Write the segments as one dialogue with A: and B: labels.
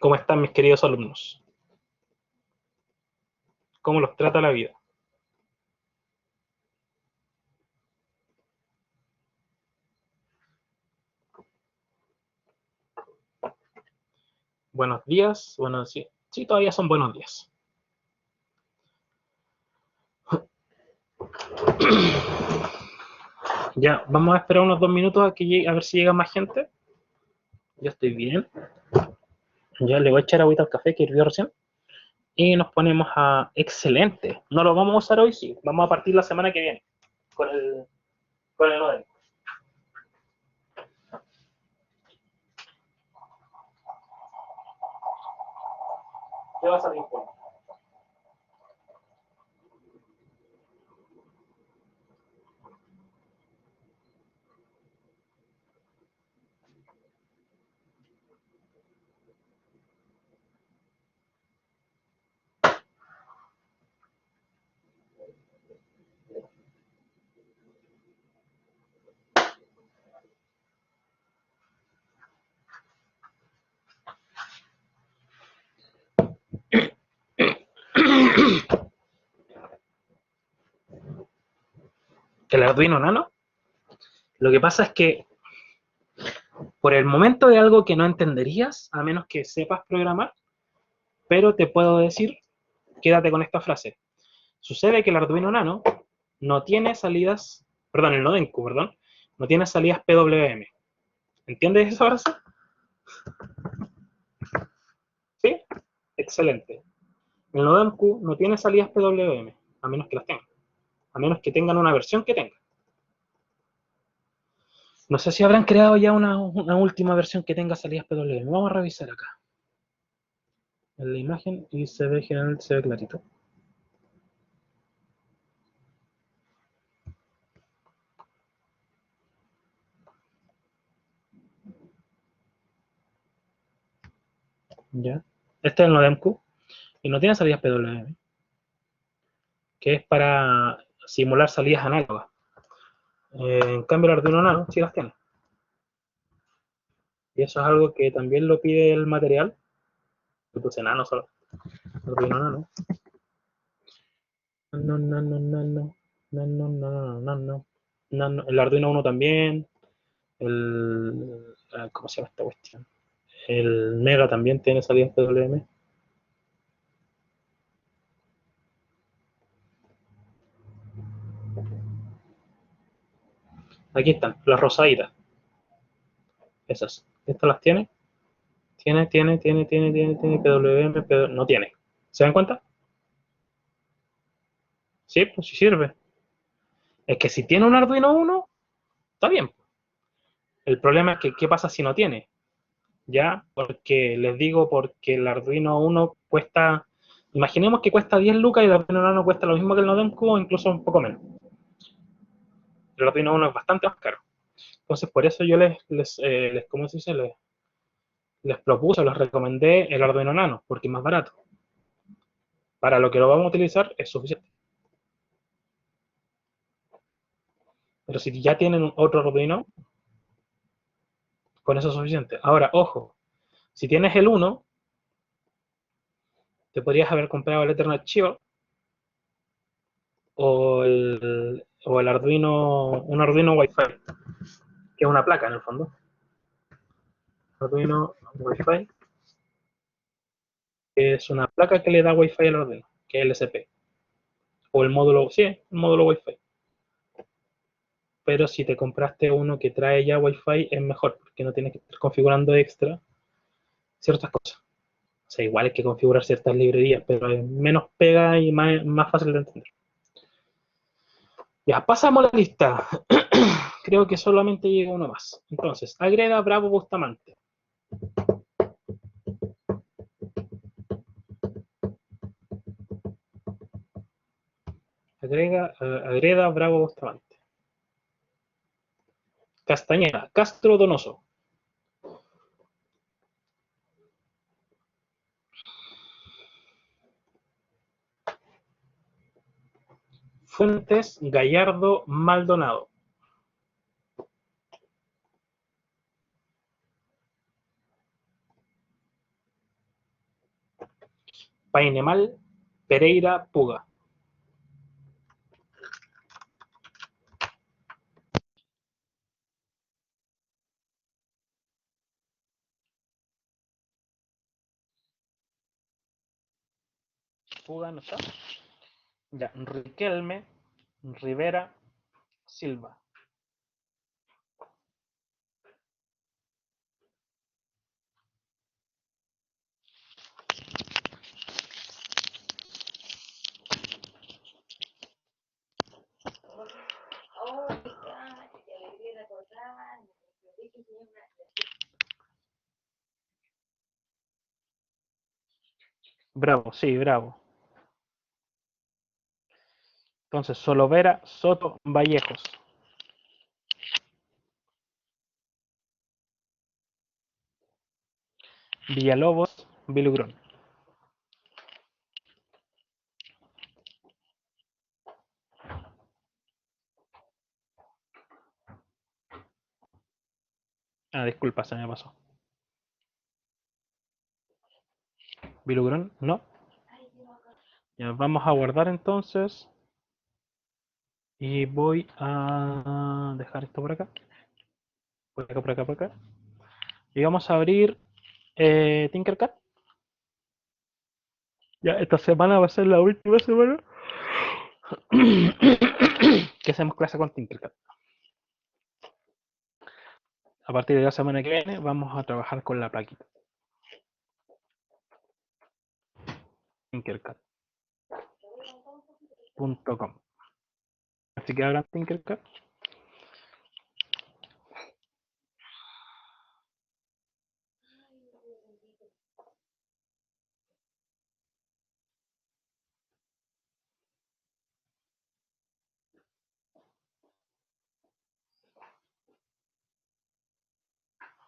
A: ¿Cómo están mis queridos alumnos? ¿Cómo los trata la vida? Buenos días. Bueno, sí, sí, todavía son buenos días. Ya, vamos a esperar unos 2 minutos a que llegue, a ver si llega más gente. Yo estoy bien. Ya le voy a echar agüita al café que hirvió recién. Y nos ponemos a... Excelente. No lo vamos a usar hoy, sí. Vamos a partir la semana que viene. Con el modelo. ¿Qué vas a salir con? ¿El Arduino Nano? Lo que pasa es que por el momento es algo que no entenderías, a menos que sepas programar, pero te puedo decir, quédate con esta frase. Sucede que el Arduino Nano no tiene salidas, perdón, el Nodenku, perdón, no tiene salidas PWM. ¿Entiendes esa frase? ¿Sí? Excelente. El Nodenku no tiene salidas PWM, a menos que las tengan. A menos que tengan una versión que tenga. No sé si habrán creado ya una última versión que tenga salidas PWM. Vamos a revisar acá. En la imagen y se ve generalmente se ve clarito. Ya. Este es el Nodenku y no tiene salidas PWM, que es para simular salidas análogas. En cambio el Arduino Nano sí las tiene. Y eso es algo que también lo pide el material. Yo puse nano solo. Arduino Nano. No, no, no, no, no. No, no, no, no, no, no. No, el Arduino 1 también. ¿Cómo se llama esta cuestión? El Mega también tiene salida PWM. Aquí están, las rosaditas. Esas. ¿Estas las tiene? Tiene PWM, no tiene. ¿Se dan cuenta? Sí, pues sí sirve. Es que si tiene un Arduino 1, está bien. El problema es que, ¿qué pasa si no tiene? ¿Ya? Porque les digo, porque el Arduino 1 cuesta, imaginemos que cuesta 10 lucas y el Arduino Nano cuesta lo mismo que el Nodenku o incluso un poco menos. El Arduino 1 es bastante más caro. Entonces, por eso yo ¿cómo se dice? Les propuse, les recomendé el Arduino Nano, porque es más barato. Para lo que lo vamos a utilizar es suficiente. Pero si ya tienen otro Arduino, con eso es suficiente. Ahora, ojo, si tienes el 1, te podrías haber comprado el Ethernet Chip o el Arduino, un Arduino Wi-Fi, que es una placa en el fondo. Arduino Wi-Fi, que es una placa que le da Wi-Fi al Arduino, que es el SP. O el módulo, sí, el módulo Wi-Fi. Pero si te compraste uno que trae ya Wi-Fi, es mejor, porque no tienes que estar configurando extra ciertas cosas. O sea, igual hay que configurar ciertas librerías, pero es menos pega y más fácil de entender. Ya, pasamos a la lista. Creo que solamente llega uno más. Entonces, Agreda Bravo Bustamante. Agreda Bravo Bustamante. Castañeda, Castro Donoso. Fuentes Gallardo Maldonado. Painemal, Pereira, Puga. Puga no está. Ya, Riquelme, Rivera, Silva. Bravo, sí, bravo. Entonces, Solovera, Soto, Vallejos. Villalobos, Vilugrón. Ah, disculpa, se me pasó. Vilugrón, no. Ya, vamos a guardar entonces. Y voy a dejar esto por acá. Por acá, por acá, por acá. Y vamos a abrir Tinkercad. Ya, esta semana va a ser la última semana que hacemos clase con Tinkercad. A partir de la semana que viene vamos a trabajar con la plaquita. Tinkercad.com. Así que abran Tinkercad.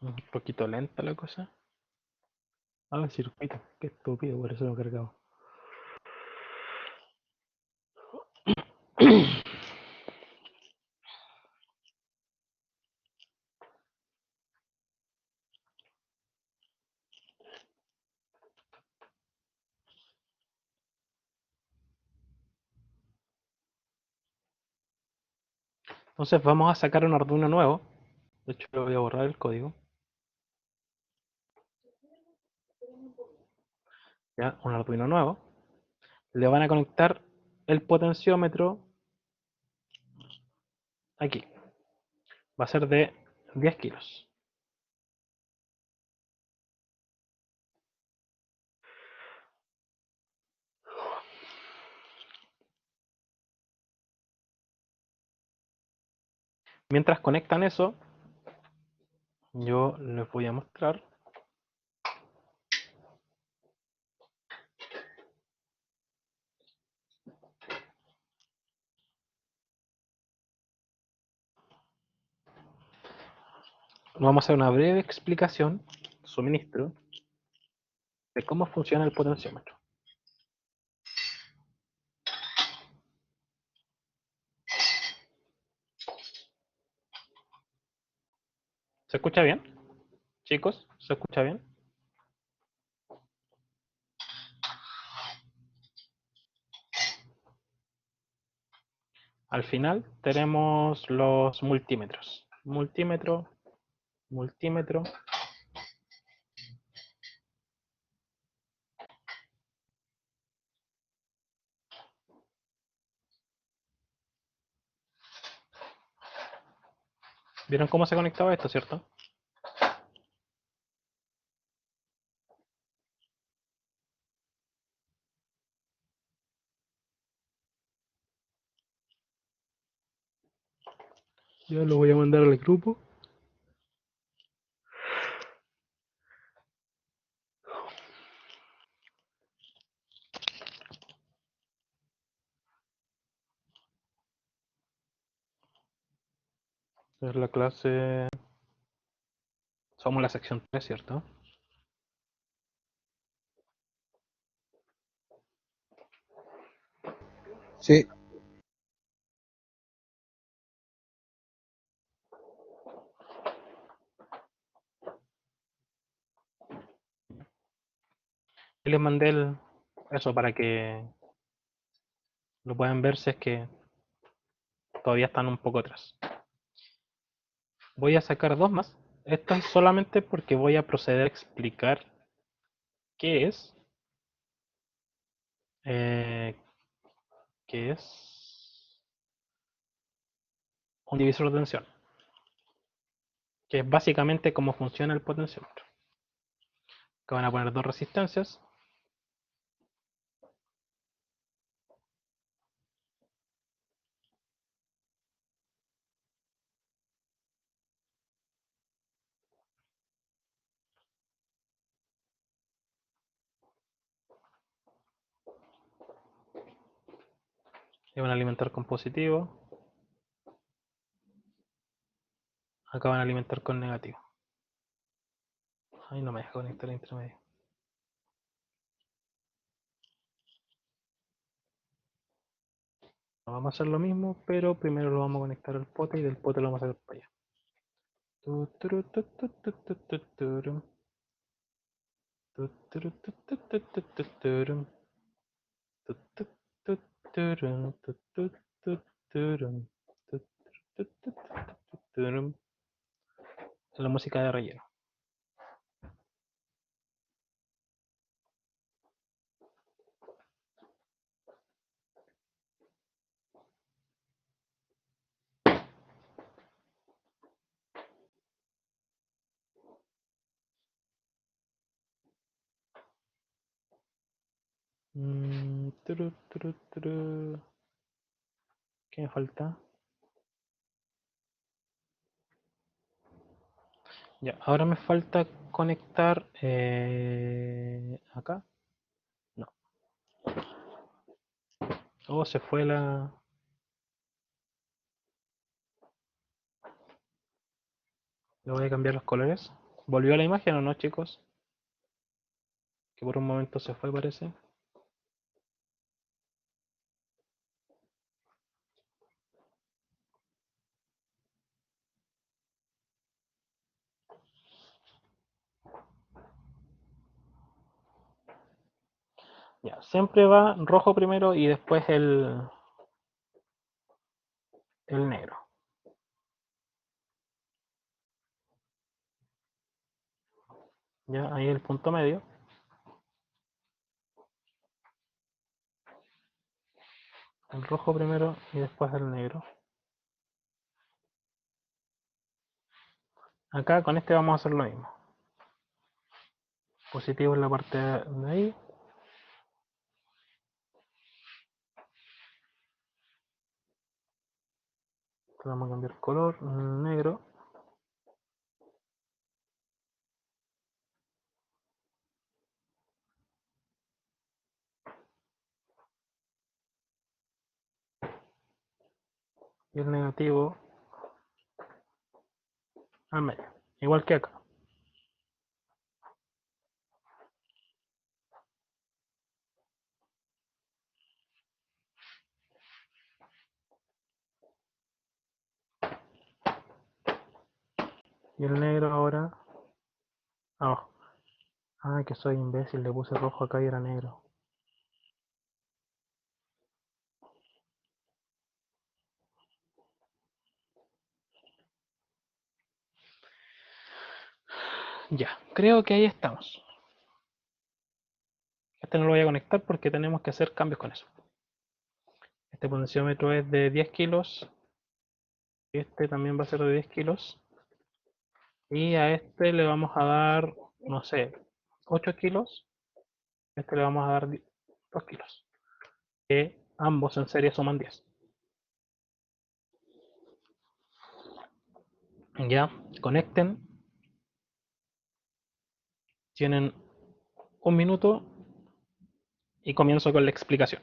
A: Un poquito lenta la cosa. Ah, circuito. Qué estúpido, por eso lo he cargado. Entonces vamos a sacar un Arduino nuevo. De hecho, voy a borrar el código. Ya, un Arduino nuevo. Le van a conectar el potenciómetro aquí. Va a ser de 10 kilos. Mientras conectan eso, yo les voy a mostrar. Vamos a hacer una breve explicación, suministro, de cómo funciona el potenciómetro. ¿Se escucha bien? Chicos, ¿se escucha bien? Al final tenemos los multímetros. Multímetro, multímetro. ¿Vieron cómo se conectaba esto, cierto? Yo lo voy a mandar al grupo. Es la clase... Somos la sección 3, ¿cierto?
B: Sí,
A: Y les mandé Eso para que lo puedan ver si es que todavía están un poco atrás. Voy a sacar dos más. Esto es solamente porque voy a proceder a explicar qué es. eh, qué es un divisor de tensión. Que es básicamente cómo funciona el potenciómetro. Que van a poner dos resistencias. Y van a alimentar con positivo. Acá van a alimentar con negativo. Ahí no me deja conectar el intermedio. Vamos a hacer lo mismo, pero primero lo vamos a conectar al pote y del pote lo vamos a hacer para allá. La música de relleno. ¿Qué me falta? Ya, ahora me falta conectar acá. No. Oh, se fue la. Le voy a cambiar los colores. ¿Volvió la imagen o no, chicos? Que por un momento se fue, parece. Ya, siempre va rojo primero y después el negro. Ya, ahí el punto medio. El rojo primero y después el negro. Acá con este vamos a hacer lo mismo. Positivo en la parte de ahí. Vamos a cambiar color, negro. Y el negativo al medio. Igual que acá. Y el negro ahora abajo. Ah, que soy imbécil, le puse rojo acá y era negro. Ya, creo que ahí estamos. Este no lo voy a conectar porque tenemos que hacer cambios con eso. Este potenciómetro es de 10 kilos. Este también va a ser de 10 kilos. Y a este le vamos a dar, no sé, 8 kilos. A este le vamos a dar 2 kilos. Que ambos en serie suman 10. Ya, conecten. Tienen un minuto y comienzo con la explicación.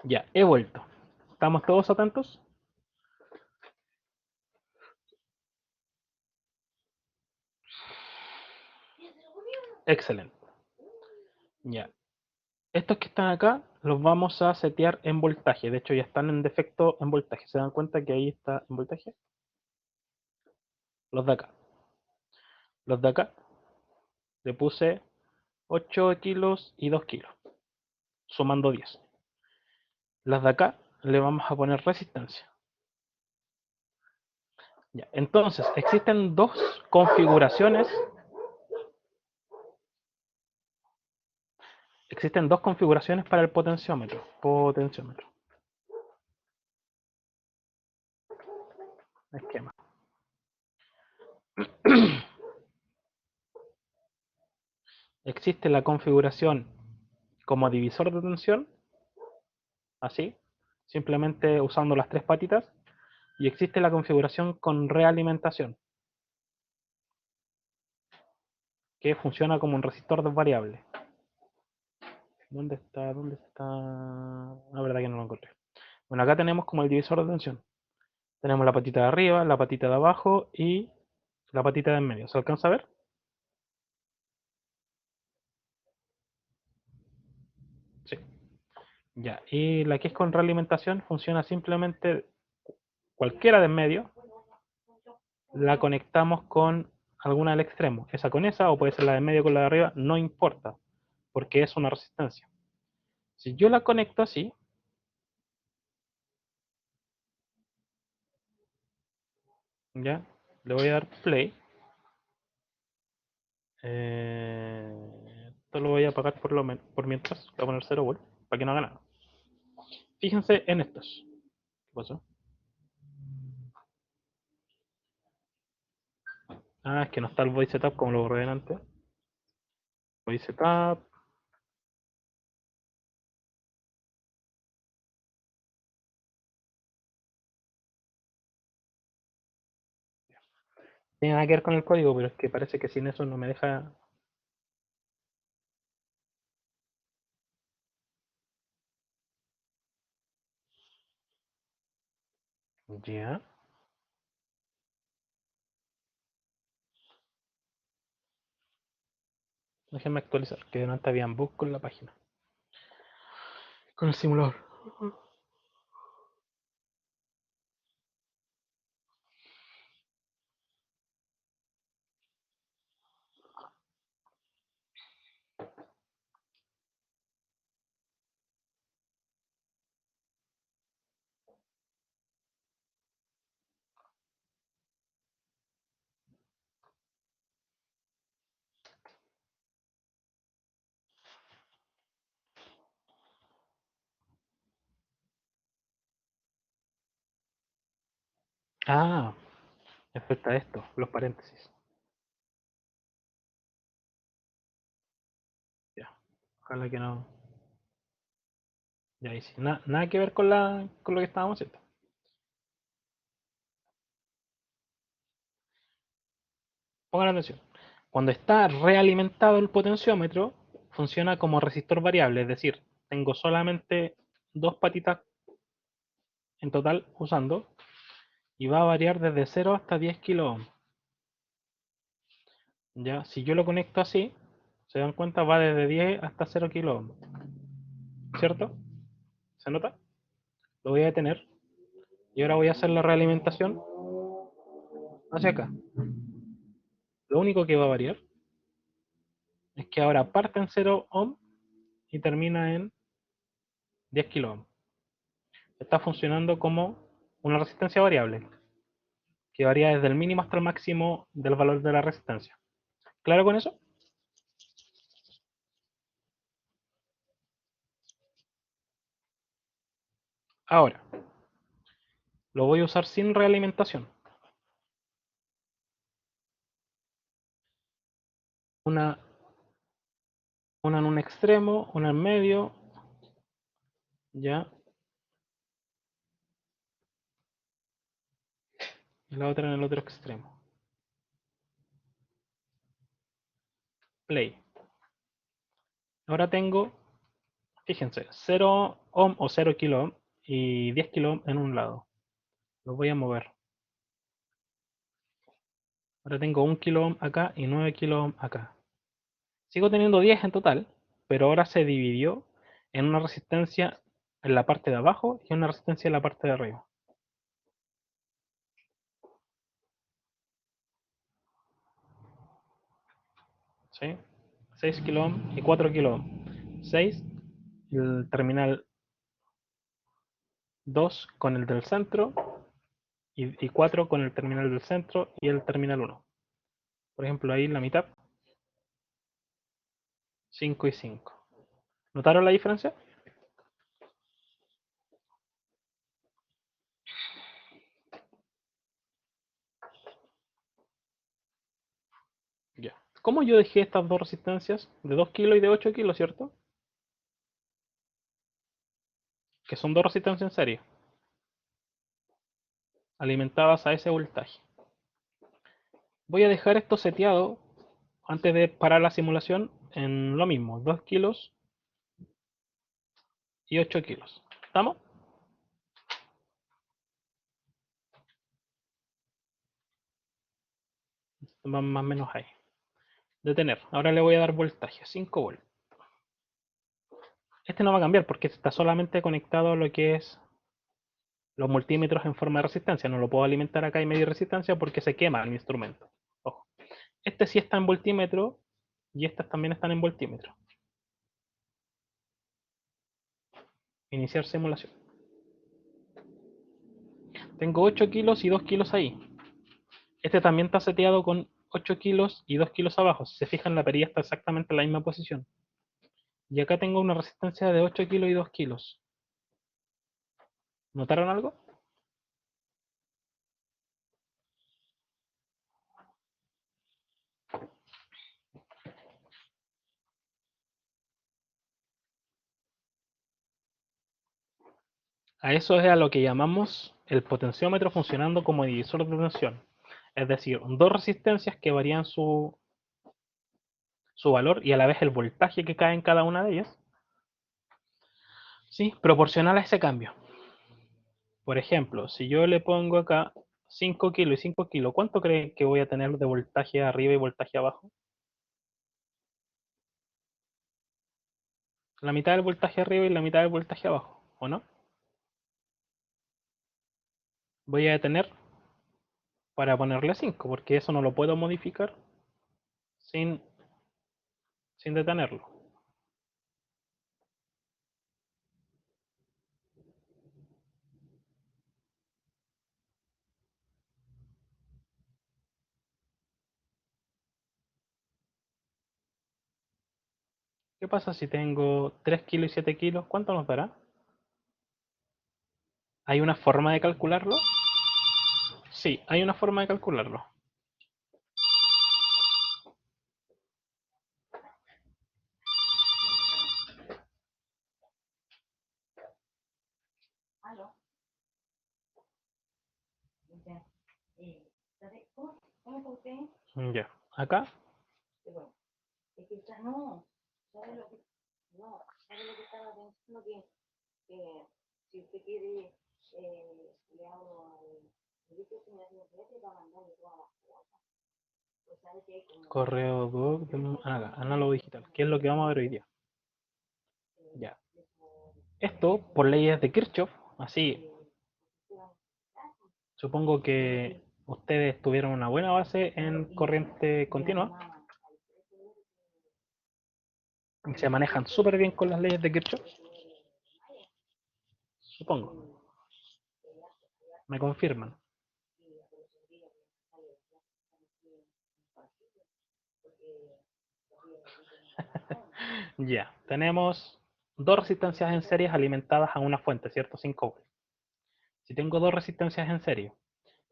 A: Ya, he vuelto. ¿Estamos todos atentos? Excelente. Ya. Estos que están acá los vamos a setear en voltaje. De hecho, ya están en defecto en voltaje. ¿Se dan cuenta que ahí está en voltaje? Los de acá. Los de acá le puse 8 kilos y 2 kilos, sumando 10. Las de acá le vamos a poner resistencia. Ya. Entonces, existen dos configuraciones para el potenciómetro. Esquema. Existe la configuración como divisor de tensión, así, simplemente usando las tres patitas, y existe la configuración con realimentación, que funciona como un resistor de variable. ¿Dónde está? ¿Dónde está? La verdad que no lo encontré. Bueno, acá tenemos como el divisor de tensión. Tenemos la patita de arriba, la patita de abajo y la patita de en medio. ¿Se alcanza a ver? Sí. Ya. Y la que es con realimentación funciona simplemente cualquiera de en medio, la conectamos con alguna del extremo. Esa con esa, o puede ser la de en medio con la de arriba, no importa, porque es una resistencia. Si yo la conecto así, ya, le voy a dar play. Esto lo voy a apagar por mientras. Voy a poner 0 volt para que no haga nada. Fíjense en estos. ¿Qué pasó? Ah, es que no está el voice setup como lo borré antes. Voice setup. Tiene nada que ver con el código, pero es que parece que sin eso no me deja. Ya. Déjenme actualizar, que no está bien bug con la página. Con el simulador. Ah, me falta esto, los paréntesis. Ya. Ojalá que no. Ya ahí sí. Nada que ver con lo que estábamos haciendo. Pongan atención. Cuando está realimentado el potenciómetro, funciona como resistor variable, es decir, tengo solamente dos patitas en total usando y va a variar desde 0 hasta 10 kilo ohm. Ya, si yo lo conecto así, se dan cuenta, va desde 10 hasta 0 kilo ohm. ¿Cierto? ¿Se nota? Lo voy a detener y ahora voy a hacer la realimentación hacia acá. Lo único que va a variar es que ahora parte en 0 ohm y termina en 10 kilo ohm. Está funcionando como una resistencia variable, que varía desde el mínimo hasta el máximo del valor de la resistencia. ¿Claro con eso? Ahora, lo voy a usar sin realimentación. Una, una en un extremo, una en medio, ya, y la otra en el otro extremo. Play. Ahora tengo Fíjense, 0 ohm o 0 kilo ohm y 10 kilo ohm en un lado. Los voy a mover. Ahora tengo 1 kilo ohm acá y 9 kilo ohm acá. Sigo teniendo 10 en total, pero ahora se dividió en una resistencia en la parte de abajo y una resistencia en la parte de arriba. ¿Sí? 6 kilo ohm y 4 kilo ohm. 6, el terminal 2 con el del centro y 4 con el terminal del centro y el terminal 1. Por ejemplo, ahí en la mitad, 5 y 5. ¿Notaron la diferencia? Ya. ¿Cómo yo dejé estas dos resistencias de 2 kilos y de 8 kilos, cierto? Que son dos resistencias en serie, alimentadas a ese voltaje. Voy a dejar esto seteado antes de parar la simulación en lo mismo, 2 kilos y 8 kilos. ¿Estamos? Más o menos ahí. Detener. Ahora le voy a dar voltaje, 5 volts. Este no va a cambiar porque está solamente conectado a lo que es los multímetros en forma de resistencia. No lo puedo alimentar acá y medir resistencia porque se quema el instrumento. Ojo. Este sí está en voltímetro y estas también están en voltímetro. Iniciar simulación. Tengo 8 kilos y 2 kilos ahí. Este también está seteado con 8 kilos y 2 kilos abajo. Si se fijan, la perilla está exactamente en la misma posición. Y acá tengo una resistencia de 8 kilos y 2 kilos. ¿Notaron algo? A eso es a lo que llamamos el potenciómetro funcionando como divisor de tensión. Es decir, dos resistencias que varían su valor y a la vez el voltaje que cae en cada una de ellas, ¿sí? Proporcional a ese cambio. Por ejemplo, si yo le pongo acá 5 kilos y 5 kilos, ¿cuánto creen que voy a tener de voltaje arriba y voltaje abajo? La mitad del voltaje arriba y la mitad del voltaje abajo, ¿o no? Voy a detener para ponerle 5, porque eso no lo puedo modificar sin, sin detenerlo. ¿Qué pasa si tengo 3 kilos y 7 kilos? ¿Cuánto nos dará? ¿Hay una forma de calcularlo? Sí, hay una forma de calcularlo. Ya, acá correo doc, análogo digital, ¿qué es lo que vamos a ver hoy día? Ya. Esto, por leyes de Kirchhoff, así, supongo que ustedes tuvieron una buena base en corriente continua y se manejan súper bien con las leyes de Kirchhoff, supongo. Me confirman. Ya, tenemos dos resistencias en series alimentadas a una fuente, ¿cierto? 5 volts. Si tengo dos resistencias en serie,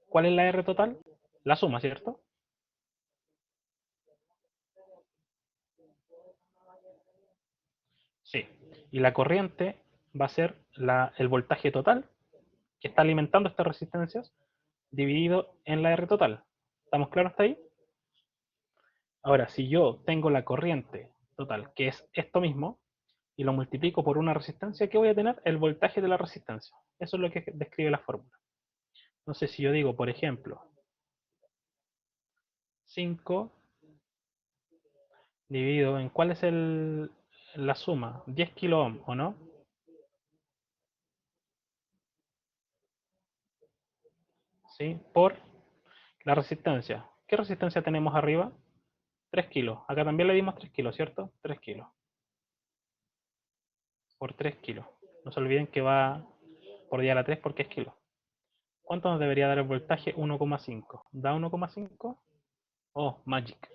A: ¿cuál es la R total? La suma, ¿cierto? Sí. Y la corriente va a ser el voltaje total que está alimentando estas resistencias dividido en la R total. ¿Estamos claros hasta ahí? Ahora, si yo tengo la corriente total, que es esto mismo, y lo multiplico por una resistencia, ¿qué voy a tener? El voltaje de la resistencia. Eso es lo que describe la fórmula. Entonces, si yo digo, por ejemplo, 5 dividido en cuál es la suma, 10 kilo ohm, ¿o no? ¿Sí? Por la resistencia. ¿Qué resistencia tenemos arriba? 3 kilos. Acá también le dimos 3 kilos, ¿cierto? 3 kilos. Por 3 kilos. No se olviden que va por día a la 3 porque es kilo. ¿Cuánto nos debería dar el voltaje? 1,5. ¿Da 1,5? Oh, magic.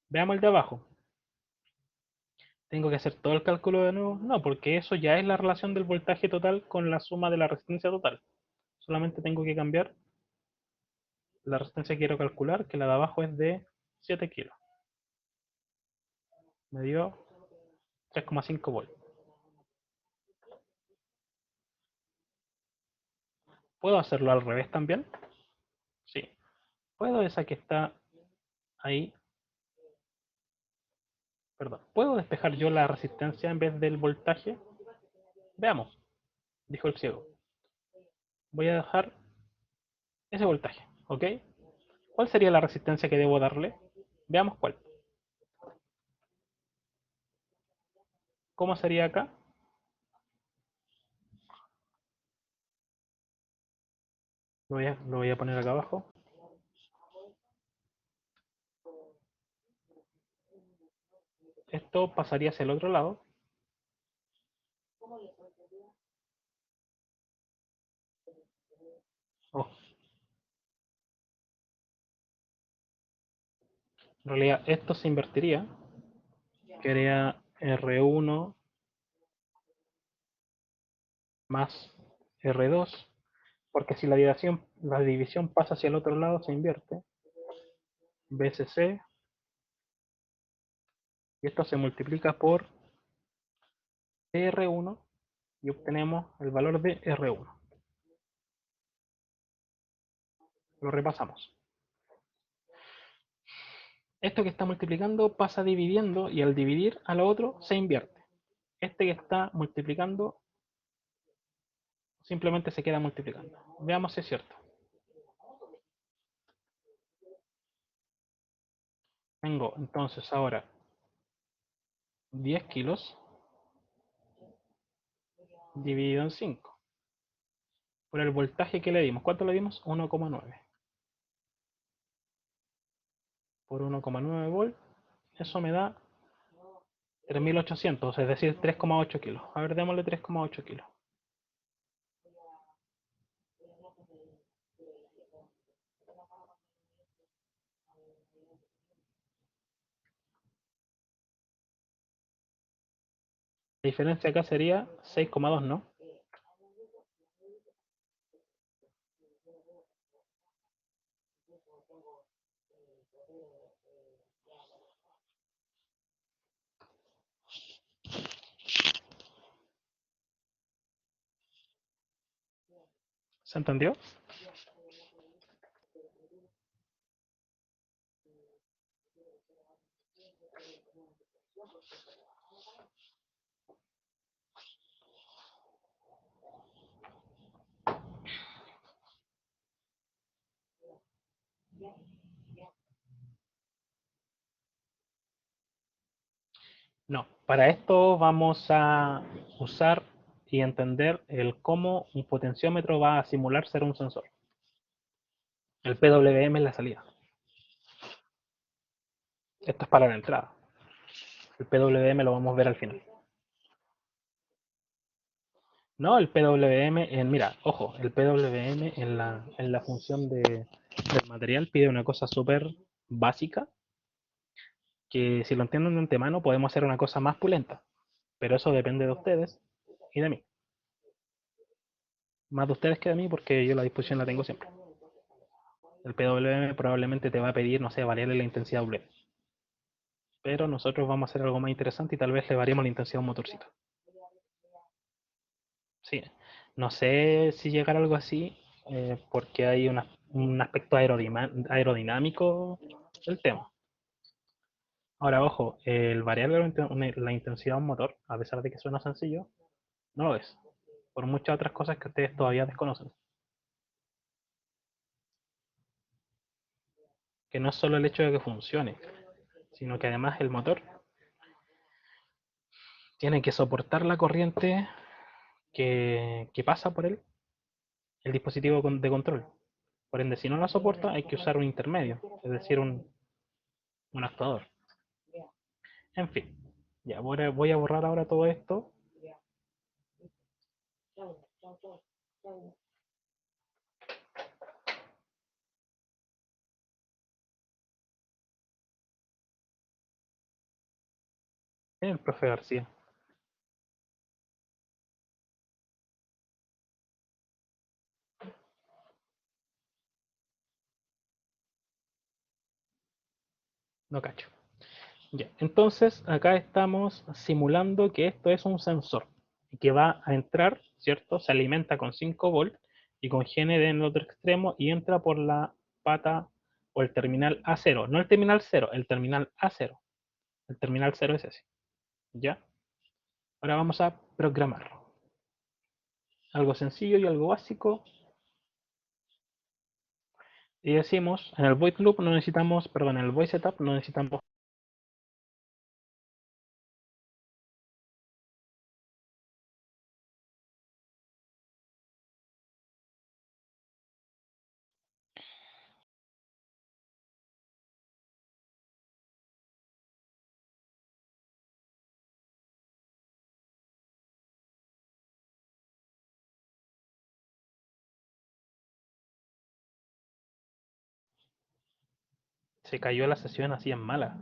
A: Veamos el de abajo. ¿Tengo que hacer todo el cálculo de nuevo? No, porque eso ya es la relación del voltaje total con la suma de la resistencia total. Solamente tengo que cambiar la resistencia que quiero calcular, que la de abajo es de 7 kilos. Me dio 3,5 volts. ¿Puedo hacerlo al revés también? Sí. ¿Puedo esa que está ahí? Perdón. ¿Puedo despejar yo la resistencia en vez del voltaje? Veamos, dijo el ciego. Voy a dejar ese voltaje, ¿ok? ¿Cuál sería la resistencia que debo darle? Veamos cuál. ¿Cómo sería acá? Lo voy a poner acá abajo. Esto pasaría hacia el otro lado. Oh, en realidad esto se invertiría. Quedaría R1 más R2. Porque si la división pasa hacia el otro lado, se invierte. BCC. Y esto se multiplica por R1 y obtenemos el valor de R1. Lo repasamos. Esto que está multiplicando pasa dividiendo y al dividir a lo otro se invierte. Este que está multiplicando simplemente se queda multiplicando. Veamos si es cierto. Tengo entonces ahora 10 kilos dividido en 5 por el voltaje que le dimos. ¿Cuánto le dimos? 1,9 por 1,9 volt. Eso me da 3.800, es decir, 3,8 kilos. A ver, démosle 3,8 kilos. La diferencia acá sería 6,2, ¿no? ¿Se entendió? No, para esto vamos a usar y entender el cómo un potenciómetro va a simular ser un sensor. El PWM es la salida. Esto es para la entrada. El PWM lo vamos a ver al final. No, el PWM, mira, ojo, el PWM en la función del material pide una cosa súper básica, que si lo entienden de antemano podemos hacer una cosa más pulenta, pero eso depende de ustedes y de mí. Más de ustedes que de mí porque yo la disposición la tengo siempre. El PWM probablemente te va a pedir, no sé, variarle la intensidad a un LED. Pero nosotros vamos a hacer algo más interesante y tal vez le variemos la intensidad a un motorcito. Sí, no sé si llegar a algo así, porque hay un aspecto aerodinámico del tema. Ahora, ojo, el variable la intensidad de un motor, a pesar de que suena sencillo, no lo es. Por muchas otras cosas que ustedes todavía desconocen. Que no es solo el hecho de que funcione, sino que además el motor tiene que soportar la corriente que pasa por él, el dispositivo de control. Por ende, si no la soporta, hay que usar un intermedio, es decir, un actuador. En fin, ya voy a borrar ahora todo esto. El profe García. No cacho. Ya, entonces acá estamos simulando que esto es un sensor y que va a entrar, ¿cierto? Se alimenta con 5 volts y con GND en el otro extremo y entra por la pata o el terminal A0, no el terminal 0, el terminal A0. El terminal 0 es ese, ¿ya? Ahora vamos a programar. Algo sencillo y algo básico. Y decimos, en el void loop no necesitamos, perdón, en el void setup no necesitamos. Se cayó la sesión así en mala.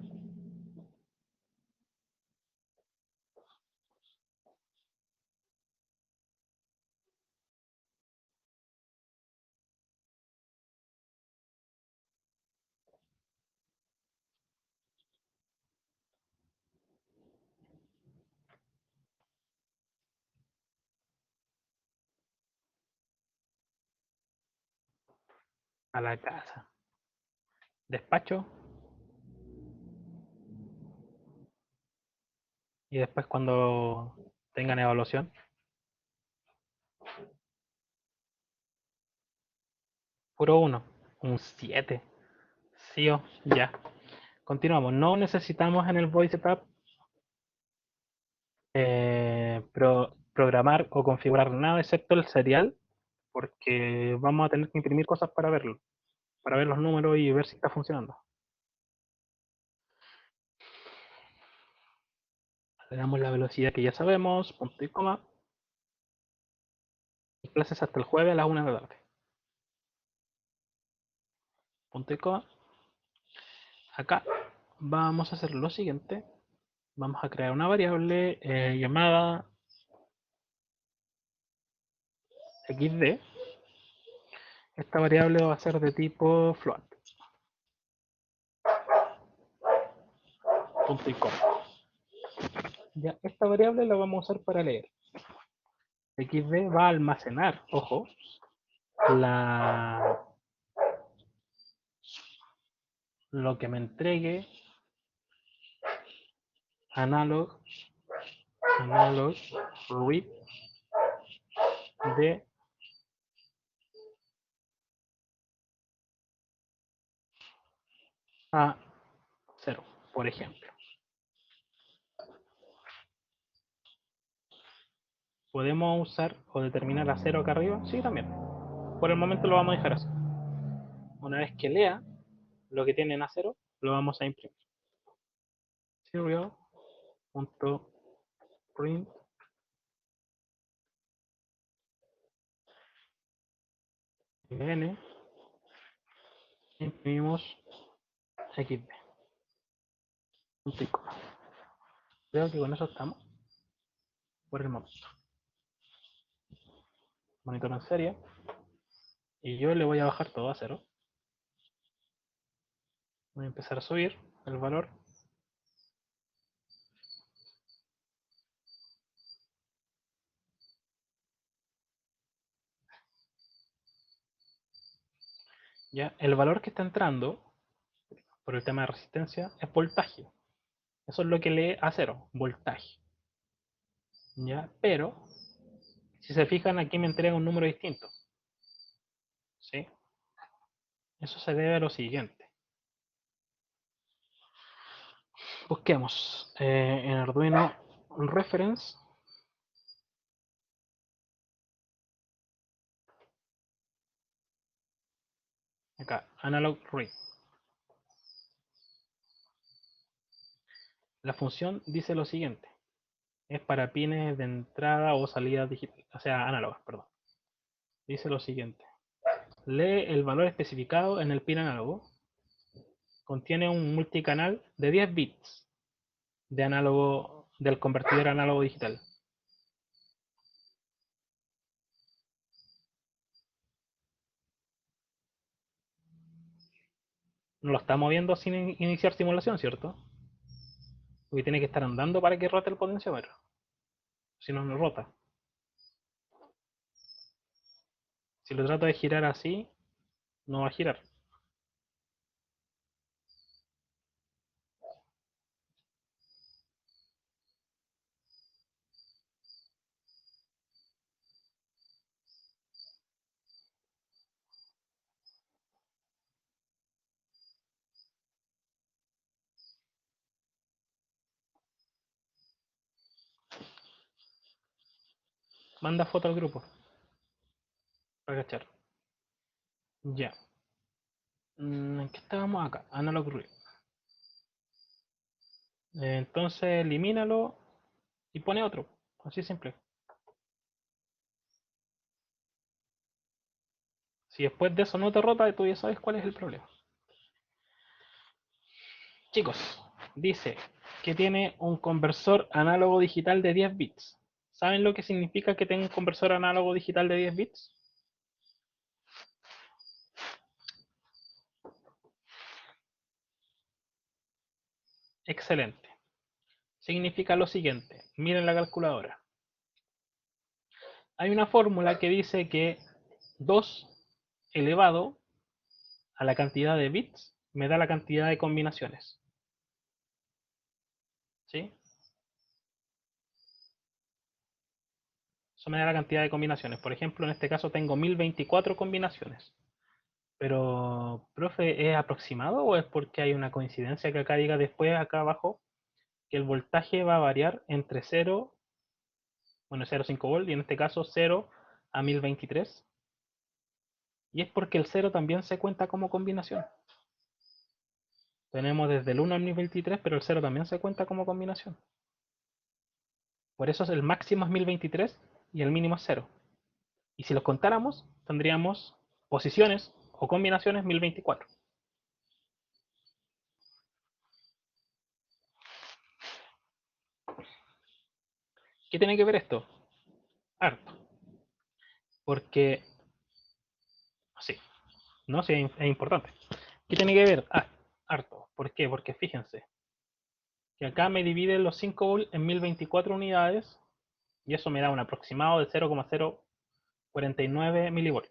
A: A la casa. Despacho. Y después cuando tengan evaluación, puro uno, un 7. Sí o ya. Continuamos. No necesitamos en el voice setup programar o configurar nada excepto el serial, porque vamos a tener que imprimir cosas para verlo, para ver los números y ver si está funcionando. Le damos la velocidad que ya sabemos, punto y coma. Y clases hasta el jueves a las 1 de la tarde. Punto y coma. Acá vamos a hacer lo siguiente. Vamos a crear una variable llamada xd. Esta variable va a ser de tipo float. Punto y coma. Ya, esta variable la vamos a usar para leer. XD va a almacenar, ojo, la, lo que me entregue analog, analog read de a 0, por ejemplo. ¿Podemos usar o determinar a 0 acá arriba? Sí, también. Por el momento lo vamos a dejar así. Una vez que lea lo que tienen a 0, lo vamos a imprimir. Serial.print n imprimimos xd. Creo que con eso estamos por el momento. Monitor en serie. Y yo le voy a bajar todo a 0. Voy a empezar a subir el valor. Ya, el valor que está entrando por el tema de resistencia es voltaje. Eso es lo que lee a 0, voltaje. ¿Ya? Pero, si se fijan, aquí me entrega un número distinto. ¿Sí? Eso se debe a lo siguiente. Busquemos en Arduino Reference. Acá, Analog Read. La función dice lo siguiente. Es para pines de entrada o salida digital, o sea, análogas, perdón. Dice lo siguiente. Lee el valor especificado en el pin análogo. Contiene un multicanal de 10 bits de análogo del convertidor análogo digital. No lo está moviendo sin iniciar simulación, ¿cierto? Porque tiene que estar andando para que rote el potenciómetro. Si no, no rota. Si lo trato de girar así, no va a girar. Manda foto al grupo para cachar. Ya. ¿En qué estábamos acá? Analog Read. Entonces elimínalo y pone otro. Así simple. Si después de eso no te rota, tú ya sabes cuál es el problema. Chicos, dice que tiene un conversor análogo digital de 10 bits. ¿Saben lo que significa que tenga un conversor análogo digital de 10 bits? Excelente. Significa lo siguiente. Miren la calculadora. Hay una fórmula que dice que 2 elevado a la cantidad de bits me da la cantidad de combinaciones. ¿Sí? Eso me da la cantidad de combinaciones. Por ejemplo, en este caso tengo 1024 combinaciones. Pero, profe, ¿es aproximado o es porque hay una coincidencia que acá diga después, acá abajo, que el voltaje va a variar entre 0, bueno, 0,5 volt, y en este caso 0 a 1023? Y es porque el 0 también se cuenta como combinación. Tenemos desde el 1 al 1023, pero el 0 también se cuenta como combinación. Por eso el máximo es 1023 y el mínimo es 0. Y si los contáramos, tendríamos posiciones o combinaciones 1024. ¿Qué tiene que ver esto? Harto. Porque, sí, no sé, es importante. ¿Qué tiene que ver? Harto. ¿Por qué? Porque fíjense, que acá me divide los 5 volts en 1024 unidades y eso me da un aproximado de 0,049 milivolts.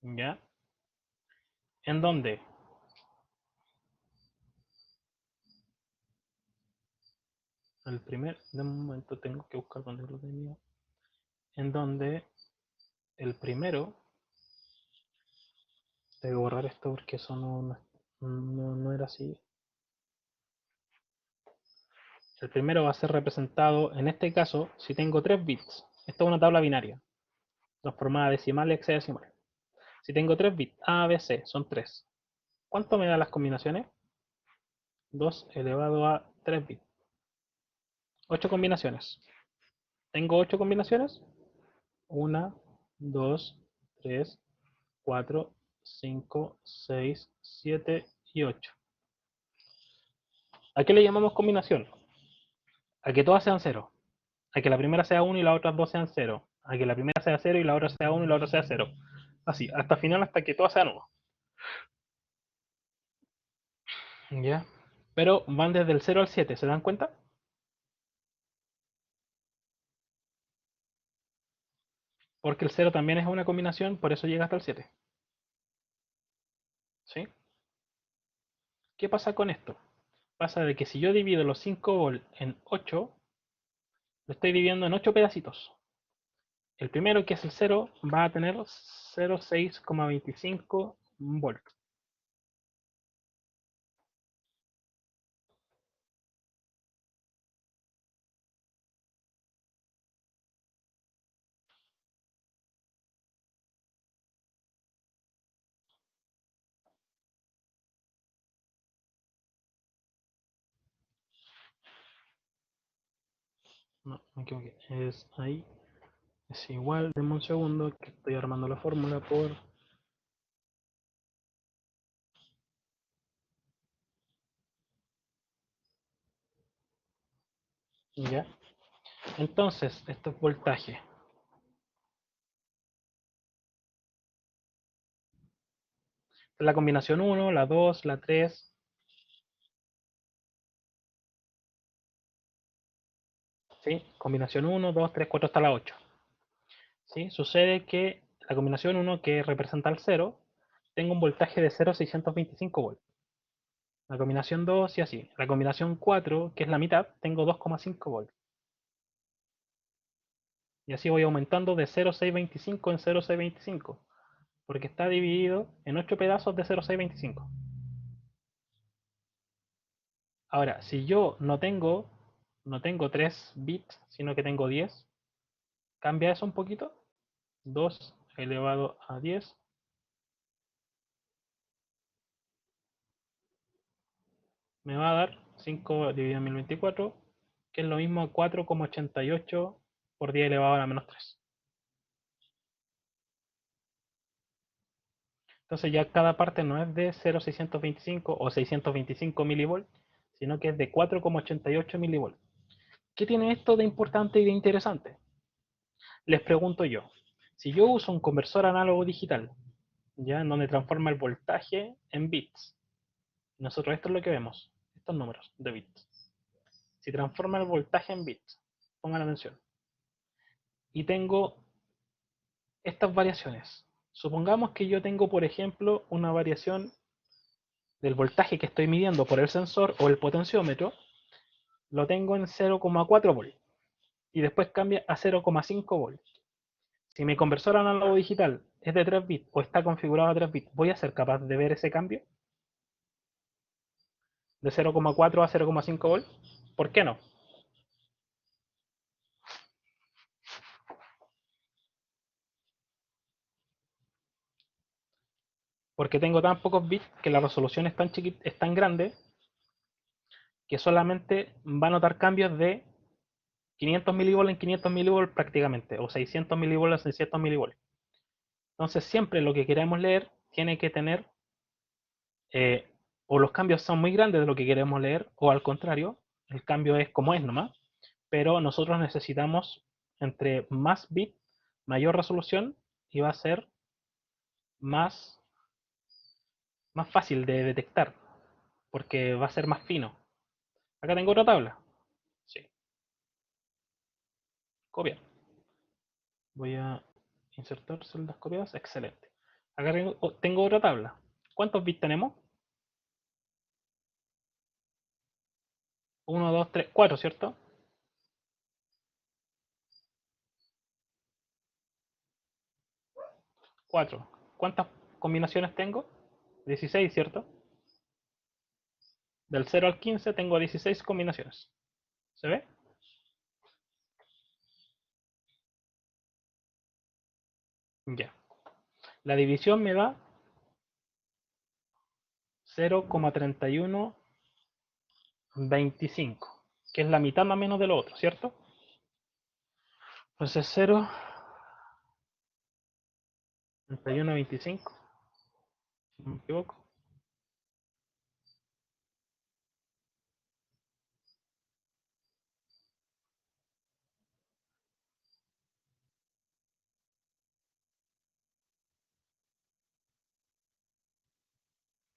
A: ¿Ya? En donde de un momento tengo que buscar donde lo tenía. En donde el primero, tengo que borrar esto porque eso no era así. El primero va a ser representado, en este caso, si tengo 3 bits. Esta es una tabla binaria, transformada a decimal y hexadecimal. Si tengo 3 bits, A, B, C, son 3. ¿Cuánto me dan las combinaciones? 2 elevado a 3 bits. 8 combinaciones. ¿Tengo 8 combinaciones? 1, 2, 3, 4, 5, 6, 7 y 8. ¿A qué le llamamos combinación? A que todas sean 0. A que la primera sea 1 y las otras dos sean 0. A que la primera sea 0 y la otra sea 1 y la otra sea 0. Así, hasta final, hasta que todas sean 1. ¿Ya? Pero van desde el 0 al 7, ¿se dan cuenta? Porque el 0 también es una combinación, por eso llega hasta el 7. ¿Sí? ¿Qué pasa con esto? Pasa de que si yo divido los 5 volts en 8, lo estoy dividiendo en 8 pedacitos. El primero, que es el cero, va a tener 0,6,25 volts. No, me equivoqué. Es ahí. Es igual. Denme un segundo que estoy armando la fórmula por... Ya. Entonces, esto es voltaje. La combinación uno, la 2, la 3. ¿Sí? Combinación uno, 2, 3, 4 hasta la 8. ¿Sí? Sucede que la combinación uno, que representa el cero, tengo un voltaje de 0,625 volts. La combinación 2 y así. La combinación 4, que es la mitad, tengo 2,5 volts. Y así voy aumentando de 0,625 en 0,625. Porque está dividido en 8 pedazos de 0,625. Ahora, si yo no tengo 3 bits, sino que tengo 10, cambia eso un poquito. 2 elevado a 10 me va a dar 5 dividido en 1024, que es lo mismo a 4,88 por 10 elevado a la menos 3. Entonces ya cada parte no es de 0,625 o 625 milivolts, sino que es de 4,88 milivolts. ¿Qué tiene esto de importante y de interesante? Les pregunto yo, si yo uso un conversor análogo digital, ya en donde transforma el voltaje en bits, nosotros esto es lo que vemos, estos números de bits. Si transforma el voltaje en bits, pongan atención, y tengo estas variaciones. Supongamos que yo tengo, por ejemplo, una variación del voltaje que estoy midiendo por el sensor o el potenciómetro, lo tengo en 0,4 volts y después cambia a 0,5 volts. Si mi conversor análogo digital es de 3 bits o está configurado a 3 bits, ¿voy a ser capaz de ver ese cambio de 0,4 a 0,5 volts? ¿Por qué no? Porque tengo tan pocos bits que la resolución es tan grande que solamente va a notar cambios de 500 milivolts en 500 milivolts prácticamente, o 600 milivolts en 600 milivolts. Entonces siempre lo que queremos leer tiene que tener, eh, o los cambios son muy grandes de lo que queremos leer, o al contrario, el cambio es como es nomás, pero nosotros necesitamos entre más bits, mayor resolución, y va a ser más, más fácil de detectar, porque va a ser más fino. Acá tengo otra tabla. Sí, copiar. Voy a insertar celdas copiadas. Excelente. Acá tengo otra tabla. ¿Cuántos bits tenemos? Uno, 2, 3, 4, ¿cierto? 4. ¿Cuántas combinaciones tengo? 16, ¿cierto? Del 0 al 15 tengo 16 combinaciones. ¿Se ve? Ya. La división me da 0,3125, que es la mitad más o menos de lo otro, ¿cierto? Entonces 0,3125, si no me equivoco.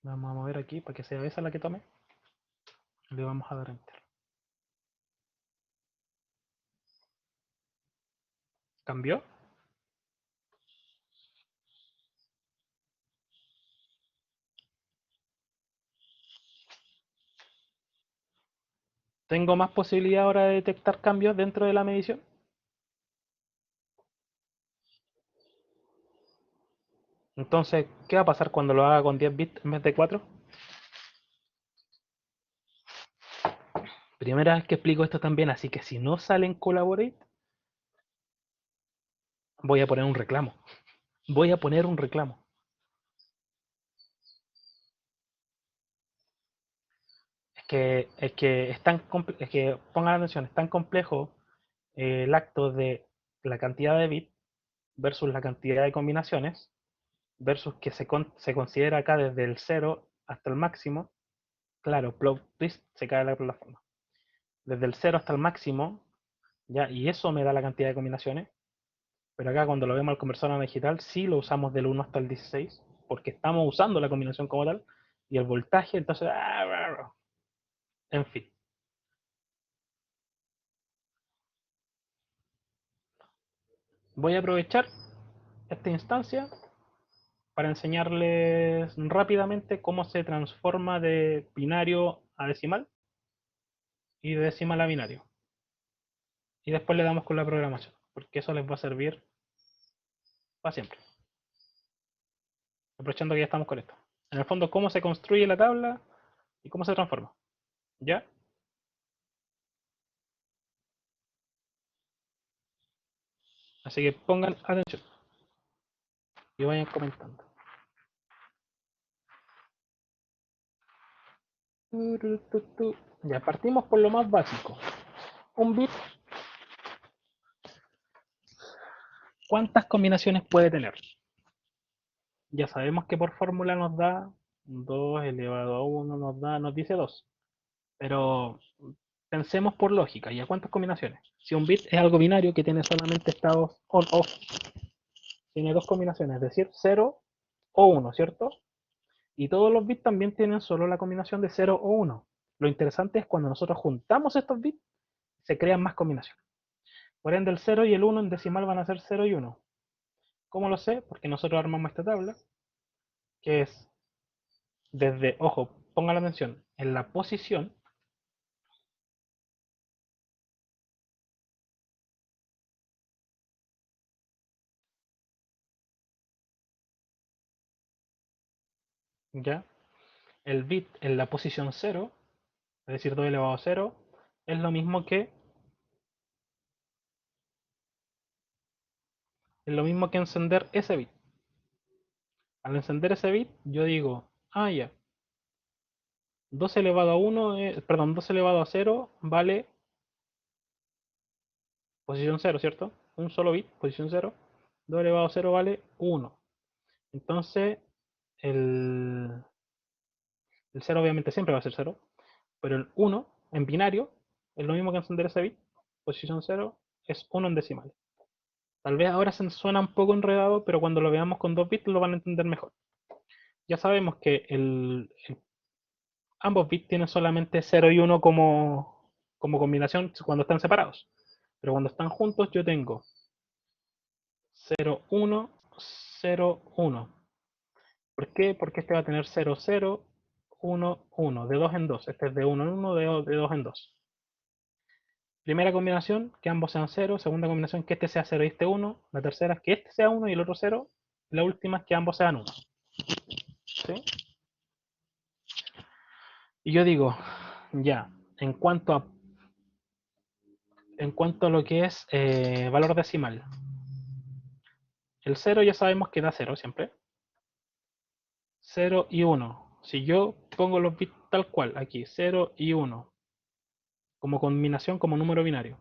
A: Vamos a mover aquí para que sea esa la que tome. Le vamos a dar enter. ¿Cambió? ¿Tengo más posibilidad ahora de detectar cambios dentro de la medición? Entonces, ¿qué va a pasar cuando lo haga con 10 bits en vez de 4? Primera vez que explico esto también, así que si no sale en Collaborate, voy a poner un reclamo. Voy a poner un reclamo. Es que es que pongan atención, es tan complejo el acto de la cantidad de bits versus la cantidad de combinaciones versus que se considera acá desde el cero hasta el máximo. Claro, plot twist, se cae la plataforma. Desde el cero hasta el máximo, ya, y eso me da la cantidad de combinaciones. Pero acá cuando lo vemos al conversor a digital, sí lo usamos del 1 hasta el 16, porque estamos usando la combinación como tal, y el voltaje, entonces, en fin. Voy a aprovechar esta instancia para enseñarles rápidamente cómo se transforma de binario a decimal y de decimal a binario. Y después le damos con la programación, porque eso les va a servir para siempre. Aprovechando que ya estamos con esto. En el fondo, cómo se construye la tabla y cómo se transforma. ¿Ya? Así que pongan atención y vayan comentando. Ya partimos por lo más básico. Un bit, ¿cuántas combinaciones puede tener? Ya sabemos que por fórmula nos da 2 elevado a 1, nos dice 2. Pero pensemos por lógica, ¿y a cuántas combinaciones? Si un bit es algo binario que tiene solamente estados on-off, tiene dos combinaciones, es decir, 0 o 1, ¿cierto? Y todos los bits también tienen solo la combinación de 0 o 1. Lo interesante es cuando nosotros juntamos estos bits, se crean más combinaciones. Por ende, el 0 y el 1 en decimal van a ser 0 y 1. ¿Cómo lo sé? Porque nosotros armamos esta tabla, que es desde, ojo, pongan la atención, en la posición, ¿ya? El bit en la posición 0, es decir, 2 elevado a 0, es lo mismo que encender ese bit. Al encender ese bit, yo digo, ya, 2 elevado a 1, perdón, 2 elevado a 0 vale posición 0, ¿cierto? Un solo bit, posición 0. 2 elevado a 0 vale 1. Entonces, el, el 0 obviamente siempre va a ser 0, pero el 1 en binario es lo mismo que encender ese bit, posición 0 es 1 en decimal. Tal vez ahora se suena un poco enredado, pero cuando lo veamos con 2 bits lo van a entender mejor. Ya sabemos que ambos bits tienen solamente 0 y 1 como combinación cuando están separados. Pero cuando están juntos yo tengo 0, 1, 0, 1. ¿Por qué? Porque este va a tener 0, 0, 1, 1, de 2 en 2. Este es de 1 en 1, de 2 en 2. Primera combinación, que ambos sean 0. Segunda combinación, que este sea 0 y este 1. La tercera es que este sea 1 y el otro 0. La última es que ambos sean 1. ¿Sí? Y yo digo, ya, en cuanto a, en cuanto a lo que es valor decimal, el 0 ya sabemos que da 0 siempre. 0 y 1. Si yo pongo los bits tal cual, aquí, 0 y 1, como combinación, como número binario,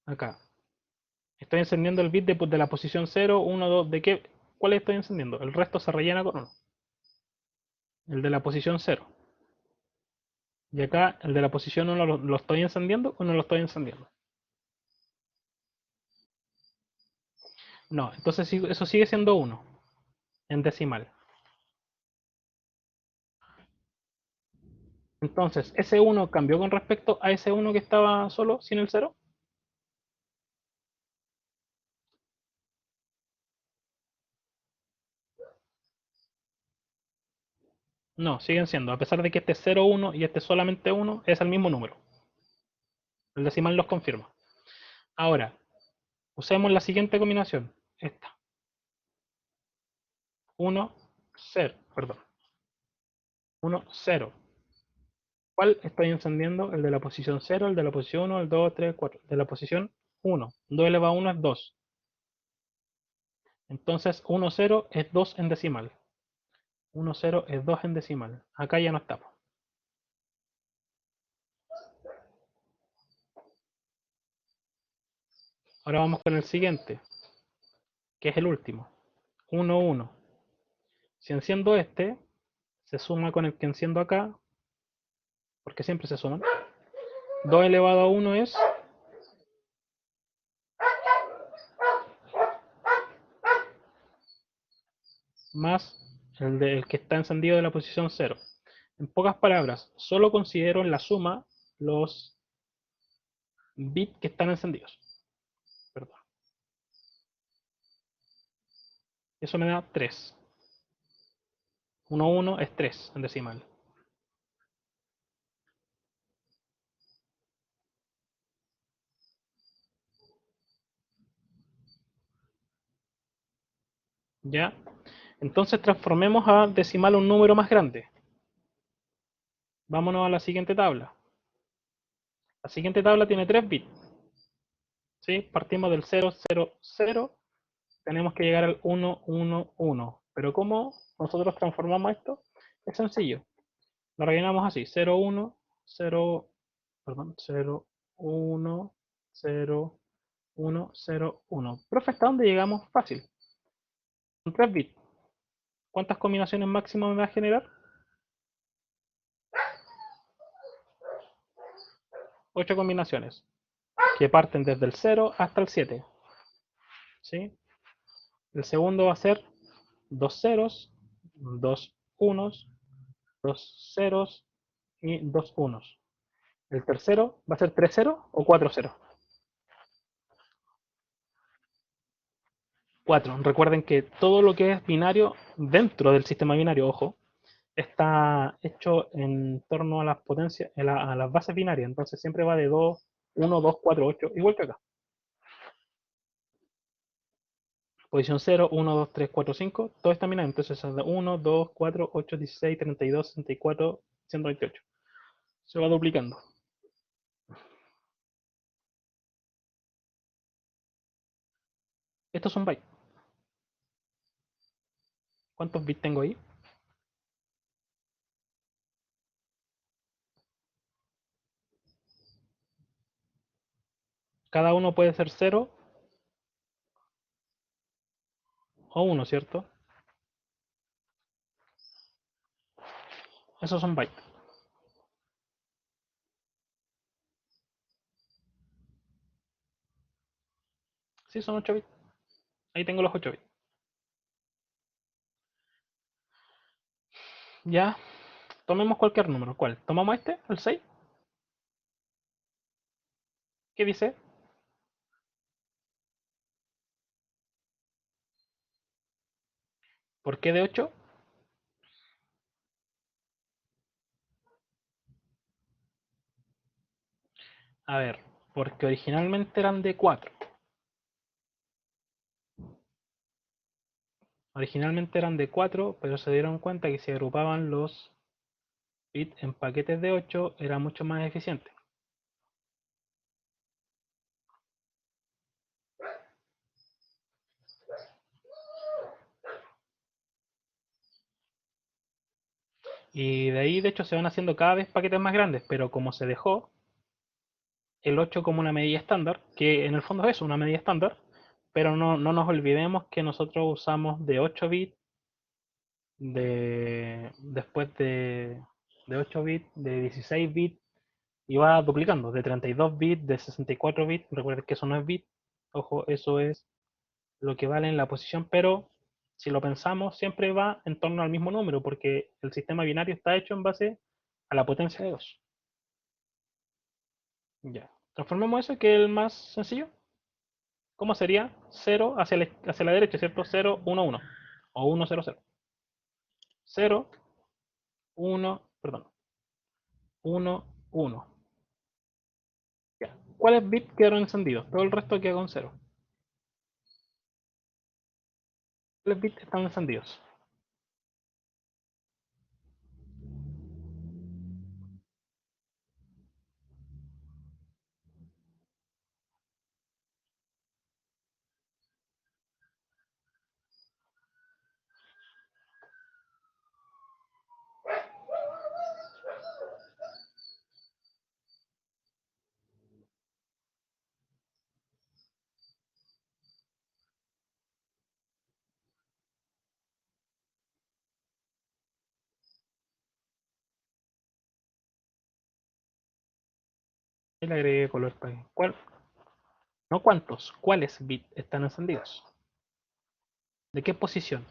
A: acá, estoy encendiendo el bit de la posición 0, 1, 2, ¿de qué? ¿Cuál estoy encendiendo? El resto se rellena con 1. El de la posición 0. Y acá, el de la posición 1 lo estoy encendiendo o no lo estoy encendiendo. No, entonces eso sigue siendo 1 en decimal. Entonces, ese 1 cambió con respecto a ese 1 que estaba solo, sin el 0. No, siguen siendo. A pesar de que este es 0, 1 y este es solamente 1, es el mismo número. El decimal los confirma. Ahora, usemos la siguiente combinación. Esta. 1, 0. Perdón. 1, 0. ¿Cuál estoy encendiendo? El de la posición 0, el de la posición 1, el 2, 3, 4. De la posición 1. 2 elevado a 1 es 2. Entonces 1, 0 es 2 en decimal. 1, 0 es 2 en decimal. Acá ya no estamos. Ahora vamos con el siguiente, que es el último. 1, 1. Si enciendo este, se suma con el que enciendo acá, porque siempre se suman. 2 elevado a 1 es más el que está encendido de la posición 0. En pocas palabras, solo considero en la suma los bits que están encendidos. Perdón. Eso me da 3. 1, 1 es 3 en decimal. ¿Ya? Entonces transformemos a decimal un número más grande. Vámonos a la siguiente tabla. La siguiente tabla tiene 3 bits. ¿Sí? Partimos del 0, 0, 0. Tenemos que llegar al 1, 1, 1. Pero ¿cómo nosotros transformamos esto? Es sencillo. Lo rellenamos así. 0, 1, 0, perdón, 0, 1, 0, 1, 0, 1. Profe, ¿hasta dónde llegamos? Fácil. Con 3 bits. ¿Cuántas combinaciones máximas me va a generar? 8 combinaciones, que parten desde el 0 hasta el 7. ¿Sí? El segundo va a ser 2 ceros, 2 unos, 2 ceros y 2 unos. El tercero va a ser 3 ceros o 4 ceros. 4. Recuerden que todo lo que es binario dentro del sistema binario, ojo, está hecho en torno a las potencias, a las bases binarias. Entonces siempre va de 2, 1, 2, 4, 8, igual que acá. Posición 0, 1, 2, 3, 4, 5, todo está binario. Entonces es 1, 2, 4, 8, 16, 32, 64, 128. Se va duplicando. Estos son bytes. ¿Cuántos bits tengo ahí? Cada uno puede ser 0 o 1, ¿cierto? Esos son bytes. Sí, son 8 bits. Ahí tengo los 8 bits. Ya, tomemos cualquier número. ¿Cuál? ¿Tomamos este? ¿El 6? ¿Qué dice? ¿Por qué de 8? A ver, porque originalmente eran de 4. Originalmente eran de 4, pero se dieron cuenta que si agrupaban los bits en paquetes de 8 era mucho más eficiente. Y de ahí, de hecho, se van haciendo cada vez paquetes más grandes, pero como se dejó el 8 como una medida estándar, que en el fondo es una medida estándar, pero no nos olvidemos que nosotros usamos de 8 bits, después de 8 bits, de 16 bits, y va duplicando, de 32 bits, de 64 bits, recuerden que eso no es bit, ojo, eso es lo que vale en la posición, pero si lo pensamos, siempre va en torno al mismo número, porque el sistema binario está hecho en base a la potencia de 2. Ya. Transformemos eso, que es el más sencillo. ¿Cómo sería? 0 hacia la derecha, ¿cierto? 0, 1, 1. O 1, 0, 0. 0, 1, perdón, 1, 1. Ya. ¿Cuáles bits quedaron encendidos? Todo el resto queda con 0. ¿Cuáles bits están encendidos? Y le agregué color para que- ¿Cuál? No cuántos, ¿cuáles bits están encendidos? ¿De qué posición?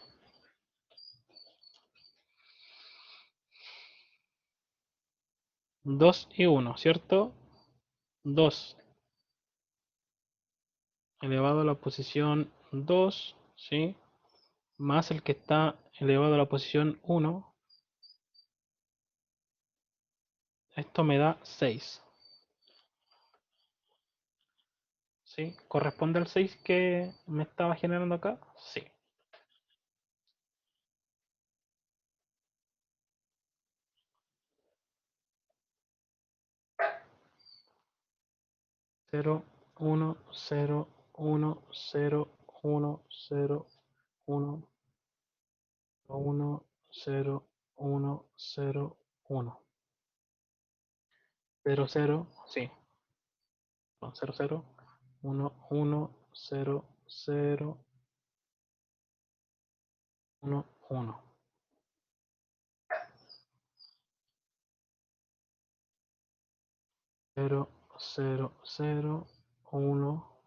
A: 2 y 1, ¿cierto? 2 elevado a la posición 2, ¿sí? Más el que está elevado a la posición 1. Esto me da 6. ¿Sí? ¿Corresponde al 6 que me estaba generando acá? Sí. 0, 1, 0, 1, 0, 1, 0, 1, 1, 0, 1, 0, 1. 0, 0, sí. 0, 0, 1, 1, 0, 0, 1, 1. 0, 0, 0, 1,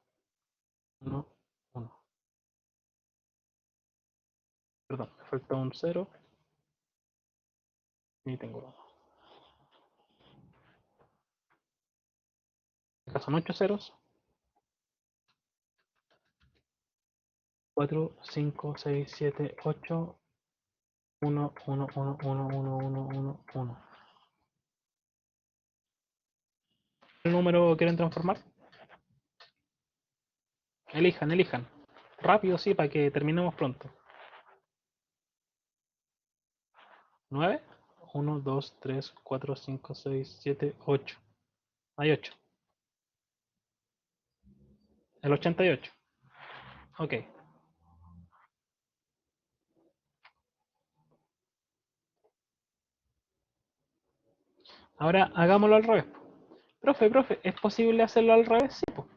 A: 1, 1. Perdón, me falta un 0 y tengo 1. Acá son 8 ceros. 4, 5, 6, 7, 8, 1, 1, 1, 1, 1, 1, 1, 1. ¿Qué número quieren transformar? Elijan, elijan. Rápido, sí, para que terminemos pronto. 9, 1, 2, 3, 4, 5, 6, 7, 8. Hay 8. El 88. Ok. Ahora hagámoslo al revés. Profe, ¿es posible hacerlo al revés? Sí, po.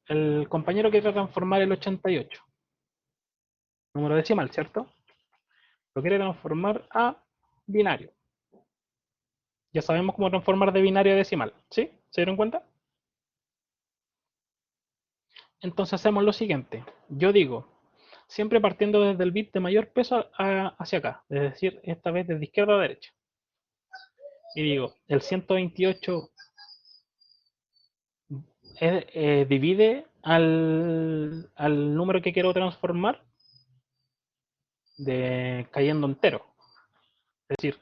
A: El compañero quiere transformar el 88. Número decimal, ¿cierto? Lo quiere transformar a binario. Ya sabemos cómo transformar de binario a decimal, ¿sí? ¿Se dieron cuenta? Entonces hacemos lo siguiente. Yo digo, siempre partiendo desde el bit de mayor peso hacia acá, es decir, esta vez desde izquierda a derecha. Y digo, el 128 divide al número que quiero transformar cayendo entero. Es decir,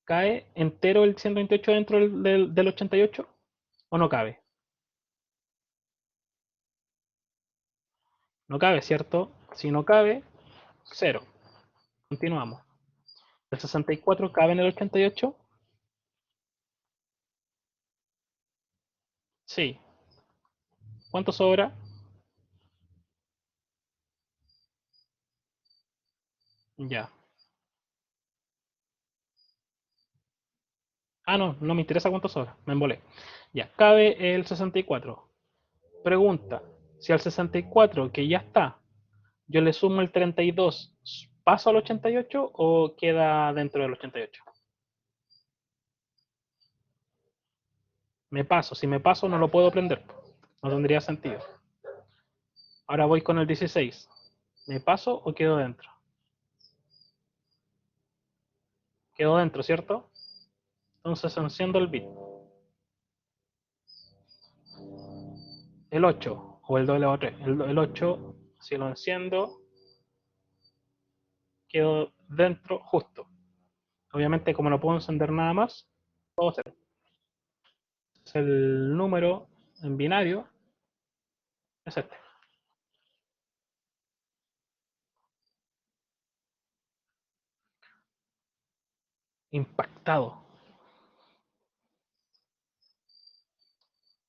A: ¿cae entero el 128 dentro del 88 o no cabe? No cabe, ¿cierto? Si no cabe, cero. Continuamos. ¿El 64 cabe en el 88? Sí. ¿Cuánto sobra? Ya. Ah, no, no me interesa cuánto sobra. Me embolé. Ya, cabe el 64. Pregunta, si al 64 que ya está, yo le sumo el 32, ¿paso al 88 o queda dentro del 88? Me paso. Si me paso, no lo puedo prender. No tendría sentido. Ahora voy con el 16. ¿Me paso o quedo dentro? Quedo dentro, ¿cierto? Entonces enciendo el bit. El 8 o el doble o 3. El 8, si lo enciendo, quedo dentro justo. Obviamente, como no puedo encender nada más, puedo hacer el número en binario, es este. Impactado.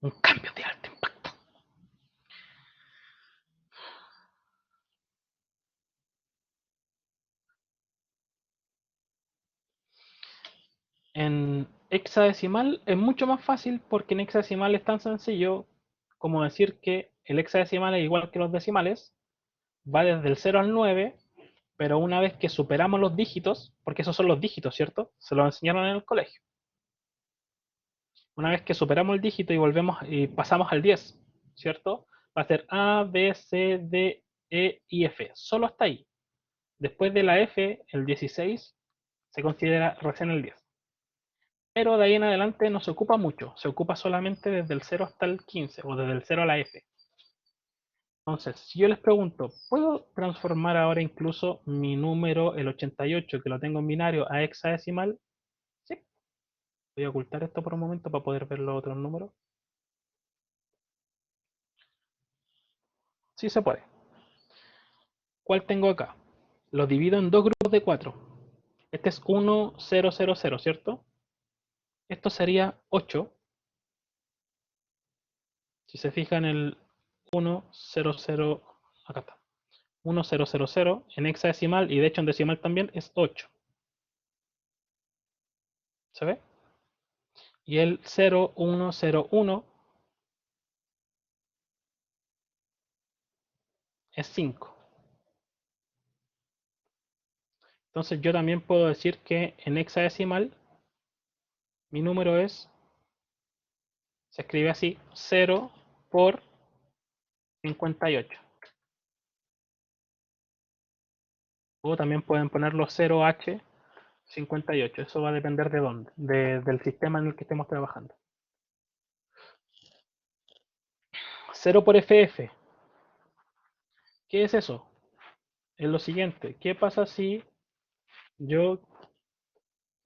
A: Un cambio de alto impacto. En hexadecimal es mucho más fácil porque en hexadecimal es tan sencillo como decir que el hexadecimal es igual que los decimales, va desde el 0 al 9, pero una vez que superamos los dígitos, porque esos son los dígitos, ¿cierto? Se los enseñaron en el colegio. Una vez que superamos el dígito y volvemos y pasamos al 10, ¿cierto? Va a ser A, B, C, D, E y F. Solo hasta ahí. Después de la F, el 16 se considera recién el 10. Pero de ahí en adelante no se ocupa mucho. Se ocupa solamente desde el 0 hasta el 15 o desde el 0 a la F. Entonces, si yo les pregunto, ¿puedo transformar ahora incluso mi número, el 88, que lo tengo en binario, a hexadecimal? Sí. Voy a ocultar esto por un momento para poder ver los otros números. Sí se puede. ¿Cuál tengo acá? Lo divido en dos grupos de 4. Este es 1, 0, 0, 0, ¿cierto? Esto sería 8. Si se fijan, el 1, 0, 0, acá está. 1, 0, 0, 0 en hexadecimal y de hecho en decimal también es 8. ¿Se ve? Y el 0, 1, 0, 1 es 5. Entonces yo también puedo decir que en hexadecimal mi número se escribe así, 0 por 58. O también pueden ponerlo 0h 58. Eso va a depender de dónde, del sistema en el que estemos trabajando. 0 por FF. ¿Qué es eso? Es lo siguiente. ¿Qué pasa si yo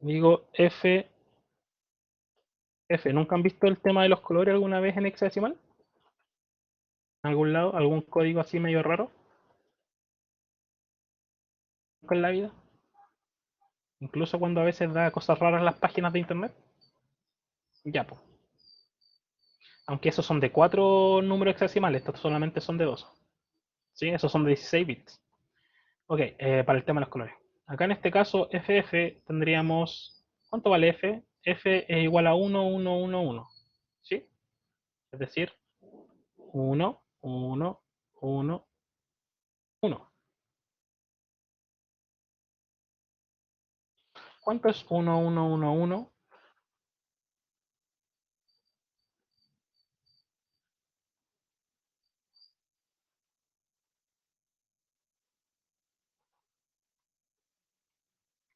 A: digo F, F? ¿Nunca han visto el tema de los colores alguna vez en hexadecimal? ¿En algún lado? ¿Algún código así medio raro? ¿Nunca en la vida? Incluso cuando a veces da cosas raras en las páginas de internet. Ya, pues. Aunque esos son de 4 números hexadecimales, estos solamente son de 2. ¿Sí? Esos son de 16 bits. Ok, para el tema de los colores. Acá en este caso, FF tendríamos. ¿Cuánto vale F? F es igual a 1, 1, 1, 1. ¿Sí? Es decir, 1, 1, 1, 1. ¿Cuánto es 1, 1, 1, 1?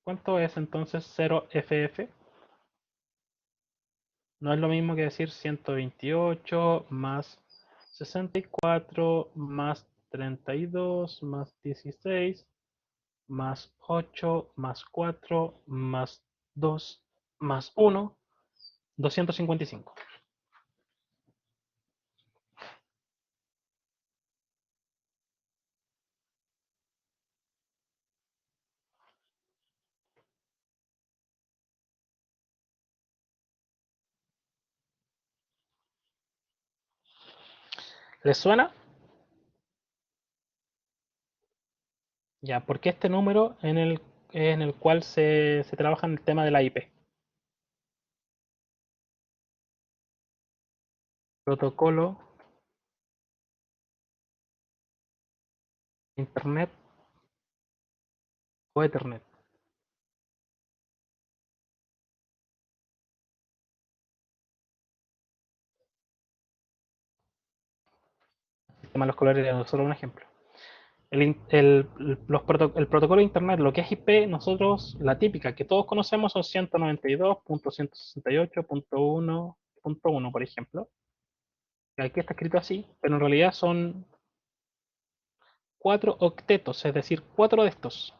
A: ¿Cuánto es entonces 0FF? No es lo mismo que decir 128 más 64 más 32 más 16 más 8 más 4 más 2 más 1, 255. ¿Les suena? Ya, porque este número en el cual se trabaja en el tema de la IP. Protocolo, Internet o Ethernet. El tema de los colores es solo un ejemplo. El protocolo de Internet, lo que es IP, nosotros, la típica que todos conocemos son 192.168.1.1, por ejemplo. Aquí está escrito así, pero en realidad son 4 octetos, es decir, 4 de estos.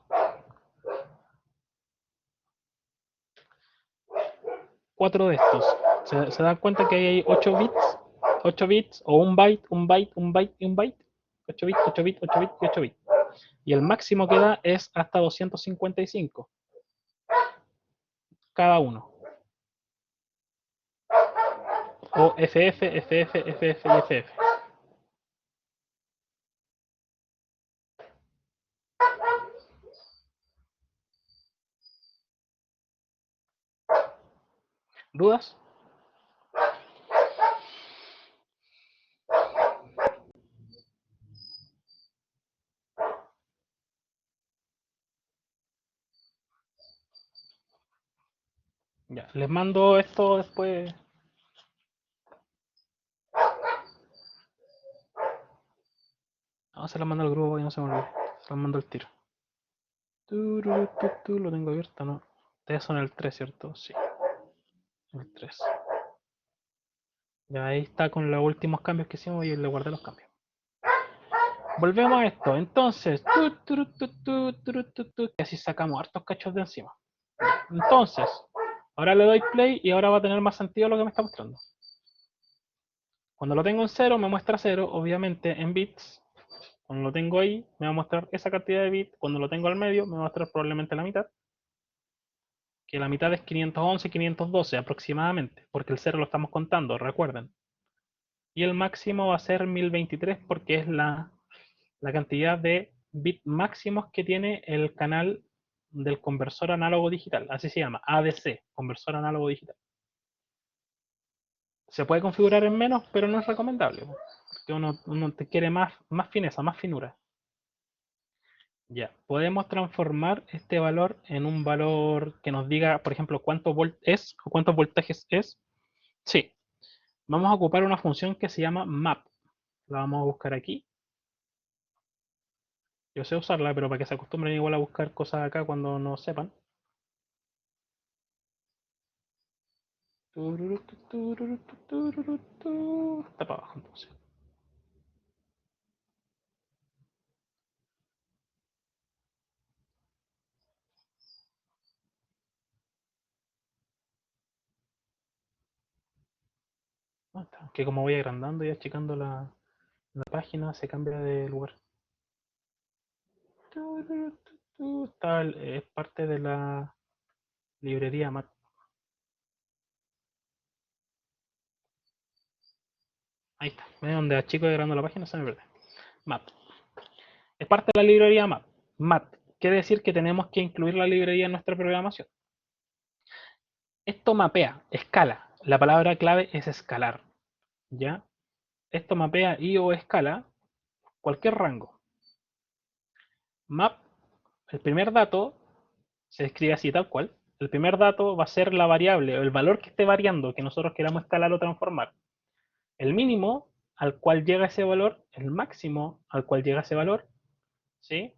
A: 4 de estos. ¿Se dan cuenta que hay 8 bits? 8 bits o un byte, un byte, un byte y un byte. 8 bits, 8 bits, 8 bits y 8 bits. Y el máximo que da es hasta 255 cada uno. O FF, FF, FF y FF. ¿Dudas? Ya, les mando esto después. No, se lo mando al grupo y no se me olvide. Se lo mando al tiro. Lo tengo abierto, ¿no? Ustedes son el 3, ¿cierto? Sí, el 3. Ya ahí está con los últimos cambios que hicimos y le guardé los cambios. Volvemos a esto. Entonces, y así sacamos hartos cachos de encima. Entonces, ahora le doy play y ahora va a tener más sentido lo que me está mostrando. Cuando lo tengo en 0, me muestra 0, obviamente en bits. Cuando lo tengo ahí, me va a mostrar esa cantidad de bits. Cuando lo tengo al medio, me va a mostrar probablemente la mitad. Que la mitad es 511, 512 aproximadamente, porque el 0 lo estamos contando, recuerden. Y el máximo va a ser 1023 porque es la cantidad de bits máximos que tiene el canal del conversor análogo digital. Así se llama, ADC, conversor análogo digital. Se puede configurar en menos, pero no es recomendable, porque uno te quiere más fineza, más finura. Ya, podemos transformar este valor en un valor que nos diga, por ejemplo, cuánto volt es o cuántos voltajes es. Sí, vamos a ocupar una función que se llama map. La vamos a buscar aquí. Yo sé usarla, pero para que se acostumbren igual a buscar cosas acá cuando no sepan. Está para abajo entonces. Que como voy agrandando y achicando la página, se cambia de lugar. Es parte de la librería MAT. Ahí está. ¿Ven donde achico y agrando la página? Se me pierde. MAT. Es parte de la librería MAT. MAT. Quiere decir que tenemos que incluir la librería en nuestra programación. Esto mapea, escala. La palabra clave es escalar. ¿Ya? Esto mapea y o escala cualquier rango. Map, el primer dato, se escribe así tal cual. El primer dato va a ser la variable o el valor que esté variando que nosotros queramos escalar o transformar. El mínimo al cual llega ese valor, el máximo al cual llega ese valor, ¿sí?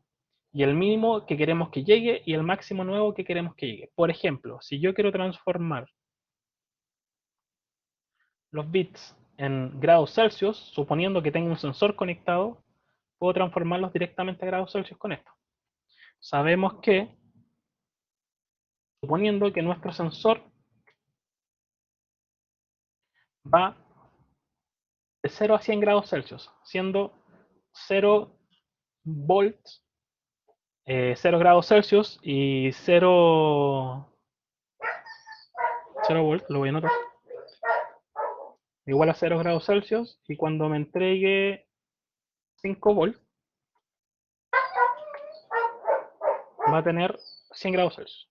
A: Y el mínimo que queremos que llegue y el máximo nuevo que queremos que llegue. Por ejemplo, si yo quiero transformar los bits en grados Celsius, suponiendo que tengo un sensor conectado, puedo transformarlos directamente a grados Celsius con esto. Sabemos que, suponiendo que nuestro sensor va de 0 a 100 grados Celsius, siendo 0 volts, 0 grados Celsius y 0 volts, lo voy a anotar, igual a 0 grados Celsius, y cuando me entregue 5 volts, va a tener 100 grados Celsius.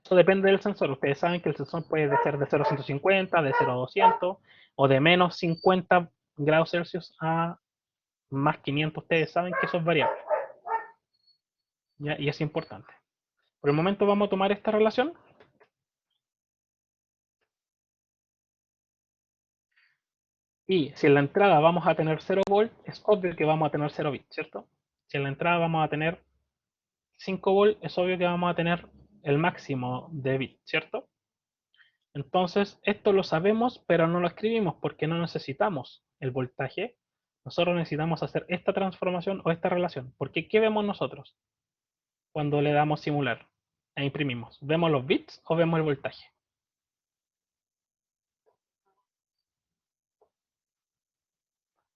A: Eso depende del sensor. Ustedes saben que el sensor puede ser de 0 a 150, de 0 a 200, o de menos 50 grados Celsius a más 500. Ustedes saben que eso es variable. ¿Ya? Y es importante. Por el momento vamos a tomar esta relación. Y si en la entrada vamos a tener 0 volt, es obvio que vamos a tener 0 bits, ¿cierto? Si en la entrada vamos a tener 5 volt, es obvio que vamos a tener el máximo de bits, ¿cierto? Entonces, esto lo sabemos, pero no lo escribimos porque no necesitamos el voltaje. Nosotros necesitamos hacer esta transformación o esta relación. Porque ¿qué vemos nosotros cuando le damos simular e imprimimos? ¿Vemos los bits o vemos el voltaje?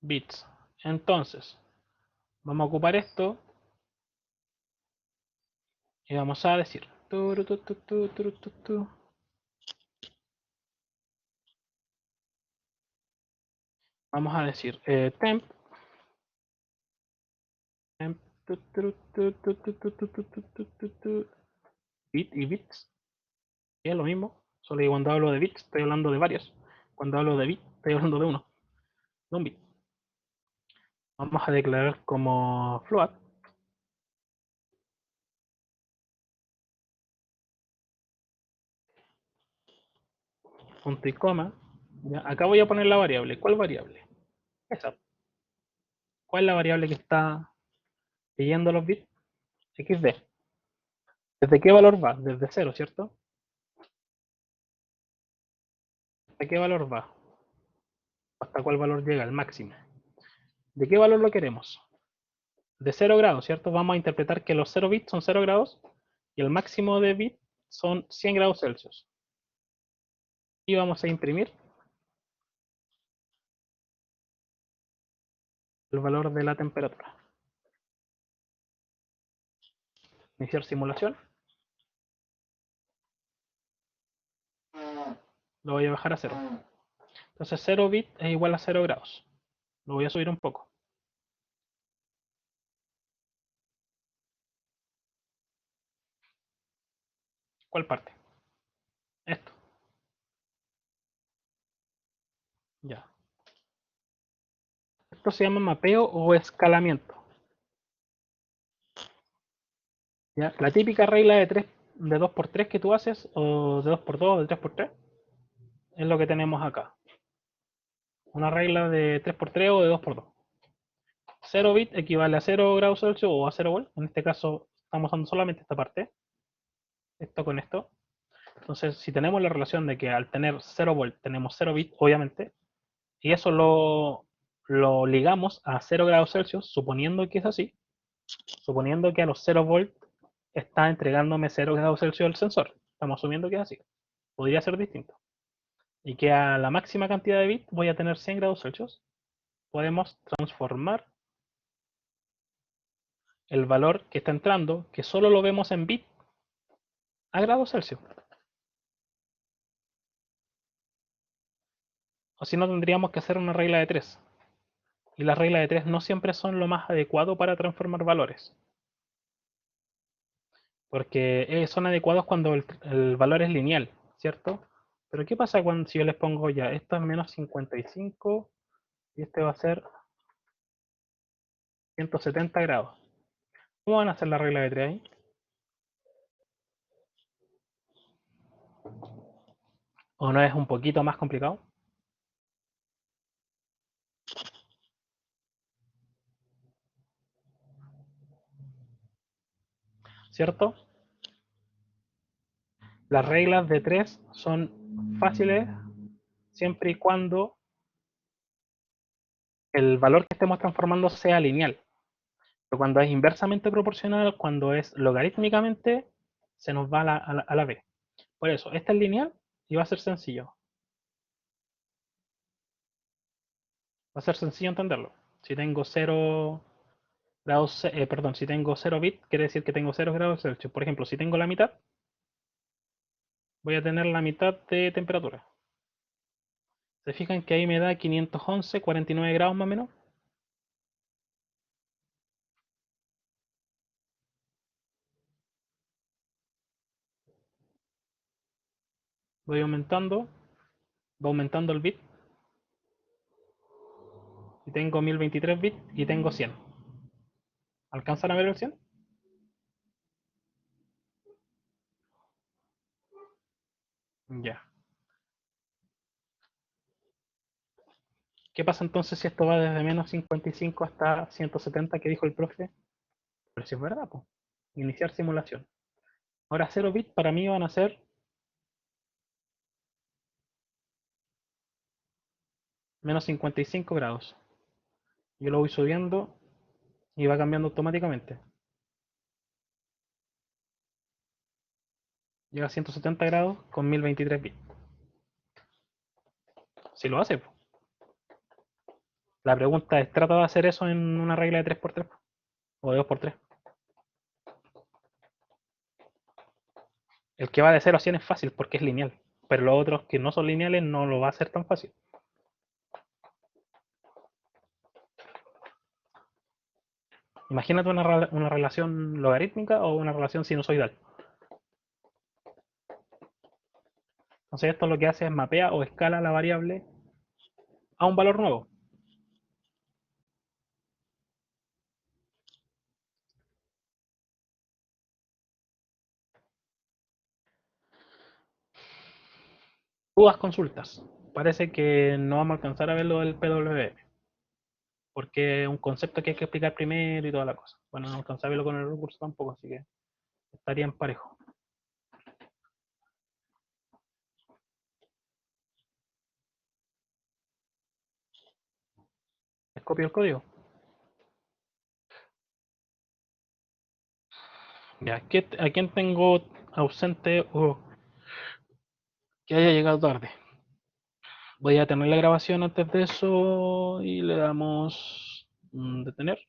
A: bits. Entonces, vamos a ocupar esto y vamos a decir vamos a decir temp, temp bit y bits, y es lo mismo, solo que cuando hablo de bits estoy hablando de varios, cuando hablo de bit estoy hablando de uno, de un bit. Vamos a declarar como float punto y coma. Ya, acá voy a poner la variable. ¿Cuál variable? Esa. ¿Cuál es la variable que está leyendo los bits? XD. ¿Desde qué valor va? Desde cero, ¿cierto? ¿De qué valor va? ¿Hasta cuál valor llega? El máximo. ¿De qué valor lo queremos? De 0 grados, ¿cierto? Vamos a interpretar que los 0 bits son 0 grados y el máximo de bit son 100 grados Celsius. Y vamos a imprimir el valor de la temperatura. Iniciar simulación. Lo voy a bajar a 0. Entonces 0 bit es igual a 0 grados. Lo voy a subir un poco. ¿Cuál parte? Esto. Ya. Esto se llama mapeo o escalamiento. ¿Ya? La típica regla de 3, de 2 por 3 que tú haces, o de 2 por 2 o de 3 por 3, es lo que tenemos acá. Una regla de 3 por 3 o de 2 por 2. 0 bit equivale a 0 grados Celsius o a 0 volt. En este caso estamos usando solamente esta parte. Esto con esto. Entonces, si tenemos la relación de que al tener 0 volt tenemos 0 bit, obviamente, y eso lo ligamos a 0 grados Celsius, suponiendo que es así, suponiendo que a los 0 volt está entregándome 0 grados Celsius el sensor. Estamos asumiendo que es así. Podría ser distinto. Y que a la máxima cantidad de bits voy a tener 100 grados Celsius. Podemos transformar el valor que está entrando, que solo lo vemos en bit, a grados Celsius. O si no, tendríamos que hacer una regla de 3. Y las reglas de 3 no siempre son lo más adecuado para transformar valores. Porque son adecuados cuando el valor es lineal, ¿cierto? Pero ¿qué pasa cuando si yo les pongo ya, esto es menos 55 y este va a ser 170 grados? ¿Cómo van a hacer la regla de 3 ahí? ¿O no es un poquito más complicado? ¿Cierto? Las reglas de 3 son fáciles siempre y cuando el valor que estemos transformando sea lineal. Pero cuando es inversamente proporcional, cuando es logarítmicamente, se nos va a la b. Por eso, esta es lineal y va a ser sencillo. Va a ser sencillo entenderlo. Si tengo 0 grados, perdón, si tengo 0 bit, quiere decir que tengo 0 grados Celsius. Por ejemplo, si tengo la mitad, voy a tener la mitad de temperatura. ¿Se fijan que ahí me da 511, 49 grados más o menos? Voy aumentando, va aumentando el bit. Y tengo 1023 bits y tengo 100. ¿Alcanzan a ver el 100? Ya. ¿Qué pasa entonces si esto va desde menos 55 hasta 170 que dijo el profe? Pero si es verdad, pues. Iniciar simulación. Ahora 0 bits para mí van a ser menos 55 grados. Yo lo voy subiendo y va cambiando automáticamente. Llega a 170 grados con 1023 bits. Si lo hace, pues. La pregunta es, ¿trata de hacer eso en una regla de 3x3 o de 2x3? El que va de 0 a 100 es fácil porque es lineal, pero los otros que no son lineales no lo va a hacer tan fácil. Imagínate una relación logarítmica o una relación sinusoidal. Entonces esto lo que hace es mapea o escala la variable a un valor nuevo. Dudas, consultas. Parece que no vamos a alcanzar a ver lo del PWM, porque es un concepto que hay que explicar primero y toda la cosa. Bueno, no alcanzé a verlo con el recurso tampoco, así que estaría en parejo. ¿Les copio el código? Ya, ¿a quién tengo ausente o que haya llegado tarde? Voy a tener la grabación antes de eso y le damos detener.